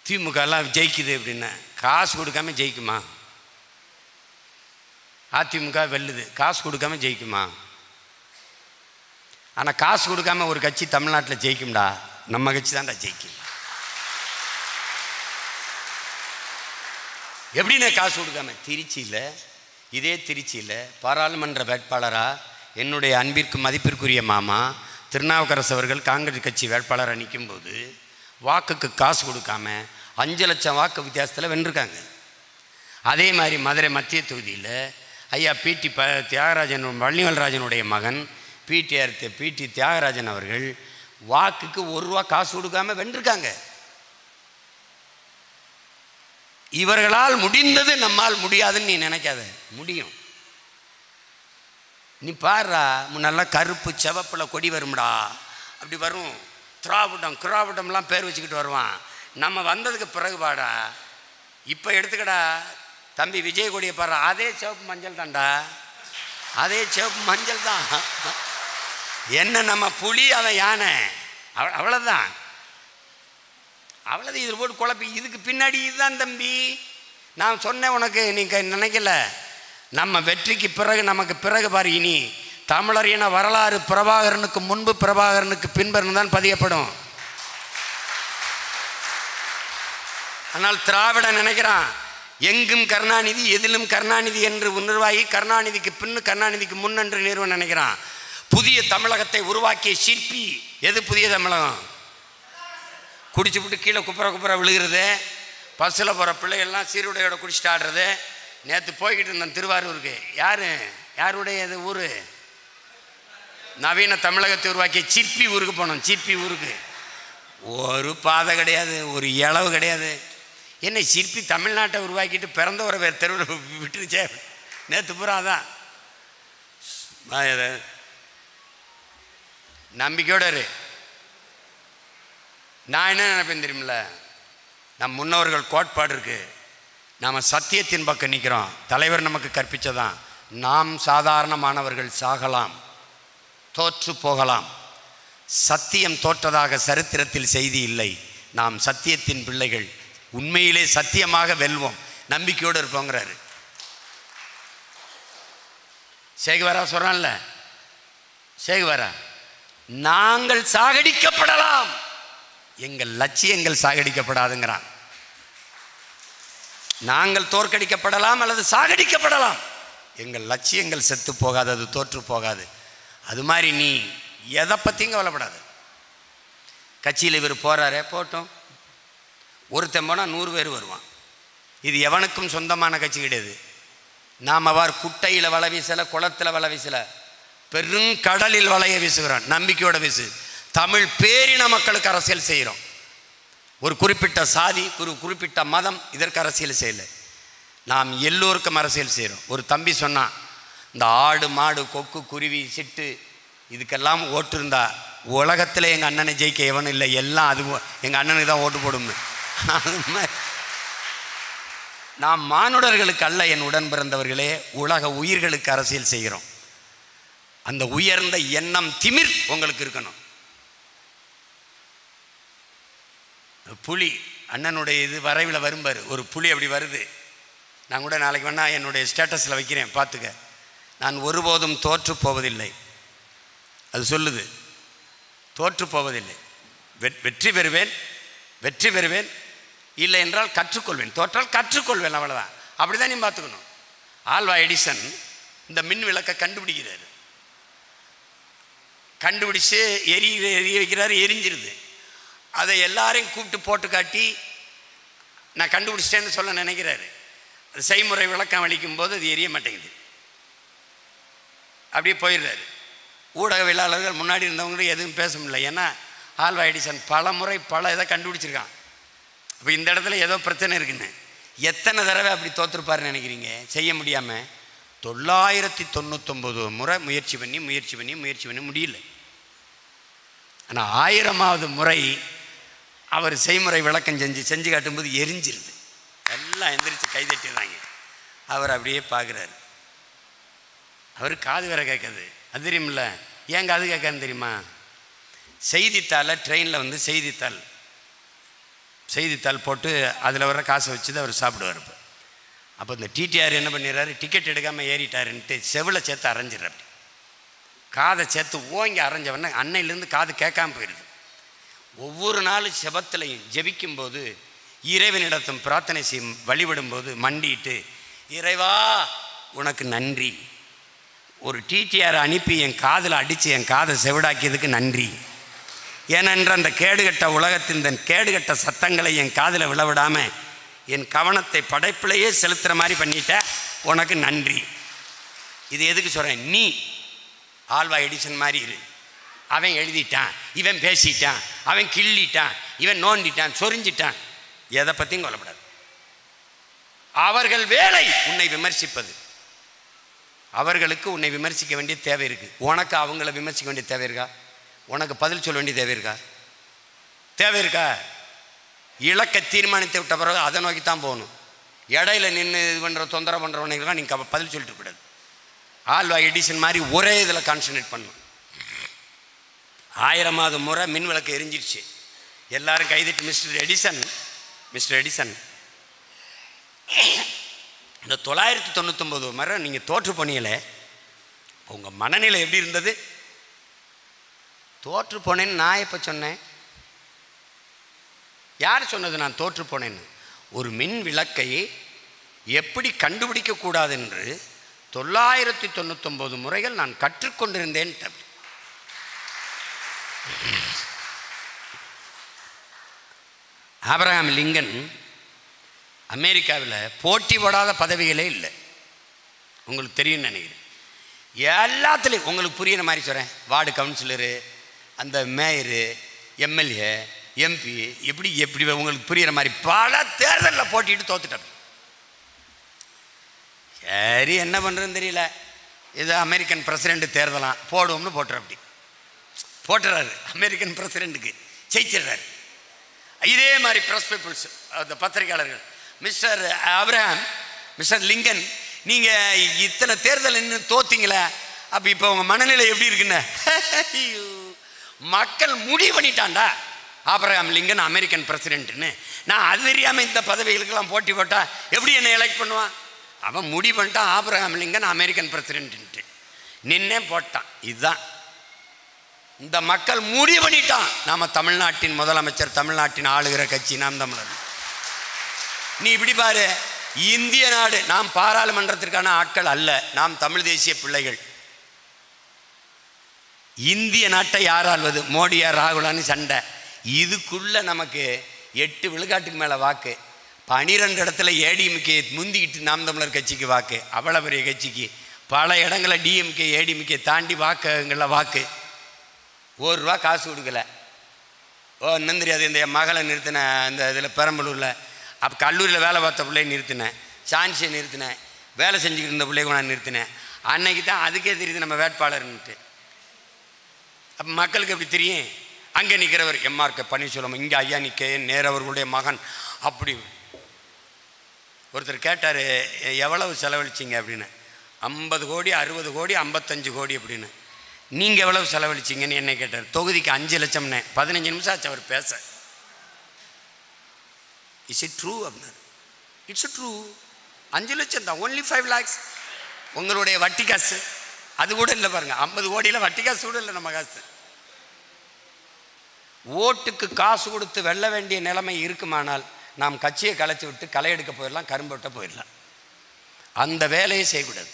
திமுகலாம் ஜெயிக்குது அப்படின்னா காசு கொடுக்காம ஜெயிக்குமா? அதிமுக வெல்லுது, காசு கொடுக்காம ஜெயிக்குமா? ஆனால் காசு கொடுக்காம ஒரு கட்சி தமிழ்நாட்டில் ஜெயிக்கும்டா, நம்ம கட்சி தான்டா ஜெயிக்கும். எப்படின்னா காசு கொடுக்காம, இதே திருச்சியில் பாராளுமன்ற வேட்பாளராக என்னுடைய அன்பிற்கு மதிப்பிற்குரிய மாமா திருநாவுக்கரசு அவர்கள் காங்கிரஸ் கட்சி வேட்பாளராக நிற்கும்போது வாக்குக்கு காசு கொடுக்காம 5 லட்சம் வாக்கு வித்தியாசத்தில் வென்றிருக்காங்க. அதே மாதிரி மதுரை மத்திய தொகுதியில் ஐயா பிடி தியாகராஜன், வள்ளிமல்ராஜனுடைய மகன் பிடி தியாகராஜன் அவர்கள் வாக்குக்கு 1 ரூபா காசு கொடுக்காம வென்றிருக்காங்க. இவர்களால் முடிந்தது நம்மால் முடியாதுன்னு நீ நினைக்காத, முடியும். நீ பாருடா, முன்னெல்லாம் கருப்பு செவப்பில் கொடி வரும்டா, அப்படி வரும். கிராவிடம்லாம் பேர் வச்சுக்கிட்டு வருவான். நம்ம வந்ததுக்கு பிறகு பாடா, இப்போ எடுத்துக்கடா தம்பி விஜய் கொடியை பாரு, அதே சிவப்பு மஞ்சள் தான்டா, அதே சிவப்பு மஞ்சள் தான். என்ன நம்ம புலி, அவன் யானை, அவ்வளோதான். இதில் போட்டு குழப்பி, இதுக்கு பின்னாடி இதுதான் தம்பி. நான் சொன்னேன் உனக்கு, நீங்கள் நினைக்கல. நம்ம வெற்றிக்கு பிறகு நமக்கு பிறகு பாரு, இனி தமிழர் இன வரலாறு பிரபாகரனுக்கு முன்பு பிரபாகரனுக்கு பின்பு தான் பதியப்படும். ஆனால் திராவிடன் நினைக்கிறான் எங்கும் கருணாநிதி எதிலும் கருணாநிதி என்று நிர்வாகி, கருணாநிதிக்கு பின்னு கருணாநிதிக்கு முன் என்று நிறுவனம் நினைக்கிறான். புதிய தமிழகத்தை உருவாக்கிய சிற்பி எது? புதிய தமிழகம். குடிச்சு விட்டு கீழே குப்புற விழுகிறது, பஸ்ஸில் போகிற பிள்ளைகள்லாம் சீருடையோட குடிச்சிட்டு ஆடுறது. நேற்று போய்கிட்டு இருந்தேன் திருவாரூருக்கு. யாருடைய இது ஊர்? நவீன தமிழகத்தை உருவாக்கிய சிற்பி ஊருக்கு போனோம். சிற்பி ஊருக்கு ஒரு பாதை கிடையாது, ஒரு இளவு கிடையாது. என்ன சிற்பி தமிழ்நாட்டை உருவாக்கிட்டு பிறந்தவரை வேறு தெருவில் விட்டுருச்சே. நேற்று பூரா தான் நம்பிக்கையோட இரு. நான் என்ன நினைப்பேன் தெரியுமில்ல, நம் முன்னோர்கள் கோட்பாடு இருக்கு, நாம் சத்தியத்தின் பக்கம் நிற்கிறோம். தலைவர் நமக்கு கற்பித்ததான், நாம் சாதாரணமானவர்கள் சாகலாம், தோற்று போகலாம், சத்தியம் தோற்றதாக சரித்திரத்தில் செய்தி இல்லை. நாம் சத்தியத்தின் பிள்ளைகள், உண்மையிலே சத்தியமாக வெல்வோம், நம்பிக்கையோடு இருப்போங்கிறாரு. சேகுவாரா சொல்றான்ல, சேகுவாரா, நாங்கள் சாகடிக்கப்படலாம், எங்கள் லட்சியங்கள் சாகடிக்கப்படாதுங்கிறான். நாங்கள் தோற்கடிக்கப்படலாம் அல்லது சாகடிக்கப்படலாம், எங்கள் லட்சியங்கள் செத்து போகாது, அது தோற்று போகாது. அது மாதிரி நீ எதை பற்றியும் கவலைப்படாது. கட்சியில் இவர் போகிறாரே போட்டோம், ஒருத்தன் போனால் 100 பேர் வருவான். இது எவனுக்கும் சொந்தமான கட்சி கிடையாது. நாம் அவர் குட்டையில் வலை வீசலை, குளத்தில் வலை வீசலை, பெருங்கடலில் வலையை வீசுகிறோம். நம்பிக்கையோட வீசு. தமிழ் பேரின மக்களுக்கு அரசியல் செய்கிறோம். ஒரு குறிப்பிட்ட சாதி, ஒரு குறிப்பிட்ட மதம், இதற்கு அரசியல் செய்யலை. நாம் எல்லோருக்கும் அரசியல் செய்கிறோம். ஒரு தம்பி சொன்னான், இந்த ஆடு மாடு கொக்கு குருவி சிட்டு இதுக்கெல்லாம் ஓட்டு இருந்தா உலகத்தில் எங்கள் அண்ணனை ஜெயிக்க எவனும் இல்லை, எல்லாம் அது எங்கள் அண்ணனுக்கு தான் ஓட்டு போடும்னு. அது மாதிரி நாம் மானுடர்களுக்கு அல்ல என் உடன் பிறந்தவர்களே, உலக உயிர்களுக்கு அரசியல் செய்கிறோம். அந்த உயர்ந்த எண்ணம் திமிர் உங்களுக்கு இருக்கணும். புலி அண்ணனுடைய இது வரைவில் வரும்பார், ஒரு புலி அப்படி வருது. நான் கூட நாளைக்கு வேணால் என்னுடைய ஸ்டேட்டஸில் வைக்கிறேன், பார்த்துக்க. நான் ஒருபோதும் தோற்று போவதில்லை, அது சொல்லுது, தோற்று போவதில்லை. வெற்றி பெறுவேன், வெற்றி பெறுவேன், இல்லை என்றால் கற்றுக்கொள்வேன், தோற்றால் கற்றுக்கொள்வேன், அவ்வளோதான். அப்படி தான் நீ பார்த்துக்கணும். ஆல்வா எடிசன் இந்த மின் விளக்கை கண்டுபிடிக்கிறாரு. கண்டுபிடிச்சு எரிய வைக்கிறாரு, எரிஞ்சிருது. அதை எல்லாரையும் கூப்பிட்டு போட்டு காட்டி நான் கண்டுபிடிச்சிட்டேன்னு சொல்ல நினைக்கிறாரு. அது செய்முறை விளக்கம் அளிக்கும் போது அது எரிய மாட்டேங்குது, அப்படியே போயிடுறாரு. ஊடகவியலாளர்கள் முன்னாடி இருந்தவங்களும் எதுவும் பேச முடியல. ஏன்னா ஆல்வா எடிசன் பல முறை பல இதை கண்டுபிடிச்சிருக்கான். இப்போ இந்த இடத்துல ஏதோ பிரச்சனை இருக்குன்னு எத்தனை தடவை அப்படி தோற்றுருப்பாருன்னு நினைக்கிறீங்க? செய்ய முடியாமல் 999 முறை முயற்சி பண்ணி முடியல. ஆனால் 1000வது முறை அவர் செய்முறை விளக்கம் செஞ்சு காட்டும்போது எரிஞ்சிருது. எல்லாம் எந்திரிச்சு கைதட்டிடுறாங்க. அவர் அப்படியே பார்க்குறாரு. அவர் காது வேற கேட்காது, அது தெரியுமில்ல. ஏன் காது கேட்காதுன்னு தெரியுமா? செய்தித்தாளை ட்ரெயினில் வந்து செய்தித்தாள் போட்டு அதில் வர காசை வச்சு தான் அவர் சாப்பிடுவார். அப்போ இந்த டிடிஆர் என்ன பண்ணிடுறாரு, டிக்கெட் எடுக்காமல் ஏறிட்டாருன்ட்டு செவிலை சேர்த்து அரைஞ்சிடுற. அப்படி காதை சேர்த்து ஓங்கி அரைஞ்சவொடனே அன்னையிலேருந்து காது கேட்காம போயிடுது. ஒவ்வொரு நாளும் செபத்திலையும் ஜெபிக்கும்போது, இறைவனிடத்தும் பிரார்த்தனை செய்யும் வழிபடும்போது மண்டிட்டு, இறைவா உனக்கு நன்றி, ஒரு டிடிஆர் அனுப்பி என் காதில் அடித்து என் காதை செவிடாக்கியதுக்கு நன்றி. ஏனென்ற அந்த கேடுகட்ட உலகத்தின் இந்த கேடுகட்ட சத்தங்களை என் காதில் விழவிடாமல் என் கவனத்தை படைப்பிலேயே செலுத்துகிற மாதிரி பண்ணிட்ட, உனக்கு நன்றி. இது எதுக்கு சொல்கிறேன்? நீ ஆல்வா எடிசன் மாதிரி இரு. அவன் எழுதிட்டான், இவன் பேசிட்டான், அவன் கிள்ளிட்டான், இவன் நோண்டிட்டான், சொரிஞ்சிட்டான், எதை பற்றியும் கொல்லப்படாது. அவர்கள் வேலை உன்னை விமர்சிப்பது. அவர்களுக்கு உன்னை விமர்சிக்க வேண்டிய தேவை இருக்குது. உனக்கு அவங்கள விமர்சிக்க வேண்டிய தேவை இருக்கா? உனக்கு பதில் சொல்ல வேண்டிய தேவை இருக்கா? இலக்கை தீர்மானித்து விட்ட பிறகு அதை நோக்கி தான் போகணும். இடையில நின்று இது பண்ணுற தொந்தரவு பண்ணுறவனுக்கெல்லாம் நீங்கள் பதில் சொல்லிட்டு கூடாது. ஆல்வா எடிசன் மாதிரி ஒரே இதில் கான்சன்ட்ரேட் பண்ணும். 1000வது முறை மின் விளக்கு எரிஞ்சிருச்சு. எல்லாரும் கைதிட்டு மிஸ்டர் எடிசன் இந்த 999 முறை நீங்கள் தோற்று போனீங்களே, உங்கள் மனநிலை எப்படி இருந்தது? தோற்று போனேன்னு நான் எப்போ சொன்னேன்? யார் சொன்னது நான் தோற்று போனேன்னு? ஒரு மின் விளக்கை எப்படி கண்டுபிடிக்கக்கூடாது என்று 999 முறைகள் நான் கற்றுக்கொண்டிருந்தேன். ஆபிரகாம் லிங்கன் அமெரிக்காவில் போட்டி போடாத பதவிகளே இல்லை. உங்களுக்கு தெரியும்னு நினைக்கிறேன். எல்லாத்துலேயும் உங்களுக்கு புரியுற மாதிரி சொல்கிறேன். வார்டு கவுன்சிலரு, அந்த மேயரு, எம்எல்ஏ, எம்பி, எப்படி உங்களுக்கு புரிகிற மாதிரி பல தேர்தலில் போட்டிட்டு தோத்துட்டேன். சரி என்ன பண்ணுறதுன்னு தெரியல. இது அமெரிக்கன் பிரசிடெண்ட் தேர்தலாம் போடுவோம்னு போட்டுறாரு. அமெரிக்கன் பிரசிடெண்ட்டுக்கு ஜெயிச்சிடுறாரு. இதே மாதிரி ப்ரெஸ் பீப்புள்ஸ், அந்த பத்திரிகையாளர்கள், மிஸ்டர் ஆபிரகாம், மிஸ்டர் லிங்கன், நீங்கள் இத்தனை தேர்தல் இன்னும் தோத்தீங்களே, அப்போ இப்போ உங்கள் மனநிலை எப்படி இருக்குன்னு மக்கள் முடிவு பண்ணிட்டான்டா ஆபிரகாம் லிங்கன் அமெரிக்கன் பிரசிடென்ட்னு. நான் அது தெரியாமல் இந்த பதவிகளுக்கெல்லாம் போட்டி போட்டால் எப்படி என்னை எலெக்ட் பண்ணுவான்? அவன் முடிவு பண்ணிட்டான் ஆபிரகாம் லிங்கன் அமெரிக்கன் பிரசிடென்ட்டு நின்னே போட்டான். இதுதான் இந்த மக்கள் முடிவு பண்ணிட்டான். நாம் தமிழ்நாட்டின் முதலமைச்சர், தமிழ்நாட்டின் ஆளுகிற கட்சி நாம் தமிழர். நீ இப்படி பாரு, இந்திய நாடு. நாம் பாராளுமன்றத்திற்கான ஆட்கள் அல்ல, நாம் தமிழ் தேசிய பிள்ளைகள். இந்திய நாட்டை யார் ஆள்வது? மோடியா ராகுலான்னு சண்டை. இதுக்குள்ள நமக்கு 8 விழுக்காட்டுக்கு மேலே வாக்கு. 12 இடத்துல ஏடிஎம்கே முந்திக்கிட்டு நாம் தமிழர் கட்சிக்கு வாக்கு. அவ்வளோ பெரிய கட்சிக்கு பல இடங்களில் டிஎம்கே ஏடிஎம்கே தாண்டி வாக்குங்களில் வாக்கு. ₹1 காசு கொடுக்கல. இன்னும் தெரியாது. இந்த மகளை நிறுத்தின இந்த இதில் பெரம்பலூரில் அப்போ கல்லூரியில் வேலை பார்த்த பிள்ளையை நிறுத்தினேன், சான்ஸை நிறுத்தினேன், வேலை செஞ்சுக்கிட்டு இருந்த பிள்ளைய நான் நிறுத்தினேன். அன்னைக்கு தான் அதுக்கே தெரியுது நம்ம வேட்பாளர்ன்ட்டு. அப்போ மக்களுக்கு எப்படி தெரியும்? அங்கே நிற்கிறவர் எம்ஆர்கே பன்னீர்செல்வம், இங்கே ஐயா நிற்க நேரு அவர்களுடைய மகன். அப்படி ஒருத்தர் கேட்டார், எவ்வளவு செலவழிச்சிங்க அப்படின்னு. 50 கோடி, 60 கோடி, 55 கோடி அப்படின்னு. நீங்கள் எவ்வளவு செலவழிச்சிங்கன்னு என்ன கேட்டார். தொகுதிக்கு 5 லட்சம்னே. 15 நிமிஷம் ஆச்சு அவர் பேச. இஸ் இட் ட்ரூ அப்படின்னாரு. It's true. 5 லட்சம் தான், ஒன்லி 5 lakhs. உங்களுடைய வட்டி காசு அது கூட இல்லை பாருங்க. 50 கோடியில் வட்டி காசு கூட இல்லை நம்ம காசு. ஓட்டுக்கு காசு கொடுத்து வெல்ல வேண்டிய நிலைமை இருக்குமானால் நாம் கட்சியை கலைச்சி விட்டு களை எடுக்க போயிடலாம், கரும்பு வெட்ட போயிடலாம். அந்த வேலையை செய்யக்கூடாது.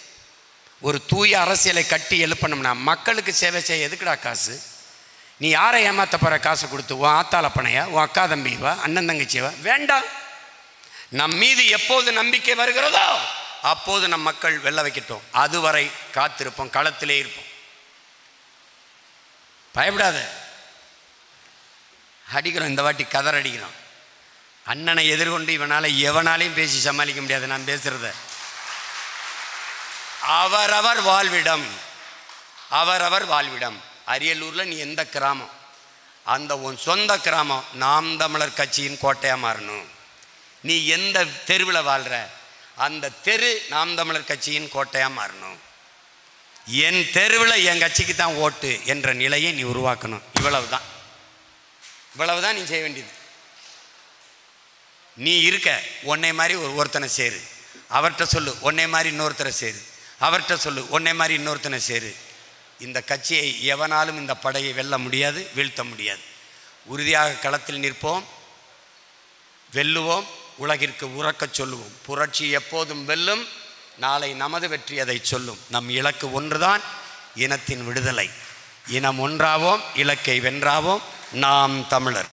ஒரு தூய அரசியலை கட்டி எழுப்பணும்னா மக்களுக்கு சேவை செய்ய எதுக்குடா காசு? நீ யாரை ஏமாத்த போகிற காசை கொடுத்து? உன் ஆத்தால பணையா, உன் அக்கா தம்பிவா, அண்ணன் தங்கச்சிவா? வேண்டாம். நம் மீது எப்போது நம்பிக்கை வருகிறதோ அப்போது நம் மக்கள் வெல்ல வைக்கட்டும். அதுவரை காத்திருப்போம், களத்திலே இருப்போம். பயப்படாத. அடிக்கிறோம், இந்த வாட்டி கதர் அடிக்கிறோம். அண்ணனை எதிர்கொண்டு இவனால் எவனாலையும் பேசி சமாளிக்க முடியாது. நான் பேசுகிறத அவரவர் வாழ்விடம், அவரவர் வாழ்விடம். அரியலூரில் நீ எந்த கிராமம், அந்த உன் சொந்த கிராமம் நாம் தமிழர் கட்சியின் கோட்டையாக மாறணும். நீ எந்த தெருவில் வாழ்கிற அந்த தெரு நாம் தமிழர் கட்சியின் கோட்டையாக மாறணும். என் தெருவில் என் கட்சிக்கு தான் ஓட்டு என்ற நிலையை நீ உருவாக்கணும். இவ்வளவுதான், இவ்வளவுதான் நீ செய்ய வேண்டியது. நீ இருக்க உன்னை மாதிரி ஒருத்தனை சேரு, அவர்கிட்ட சொல்லு உன்னை மாதிரி இன்னொருத்தரை சேரு, அவர்கிட்ட சொல்லு உன்னை மாதிரி இன்னொருத்தனை சேரு. இந்த கட்சியை எவனாலும் இந்த படையை வெல்ல முடியாது, வீழ்த்த முடியாது. உறுதியாக களத்தில் நிற்போம், வெல்லுவோம், உலகிற்கு உறக்கச் சொல்லுவோம். புரட்சி எப்போதும் வெல்லும். நாளை நமது வெற்றி அதை சொல்லும். நம் இலக்கு ஒன்றுதான், இனத்தின் விடுதலை. இனம் ஒன்றாவோம், இலக்கை வென்றாவோம். நாம் தமிழர்.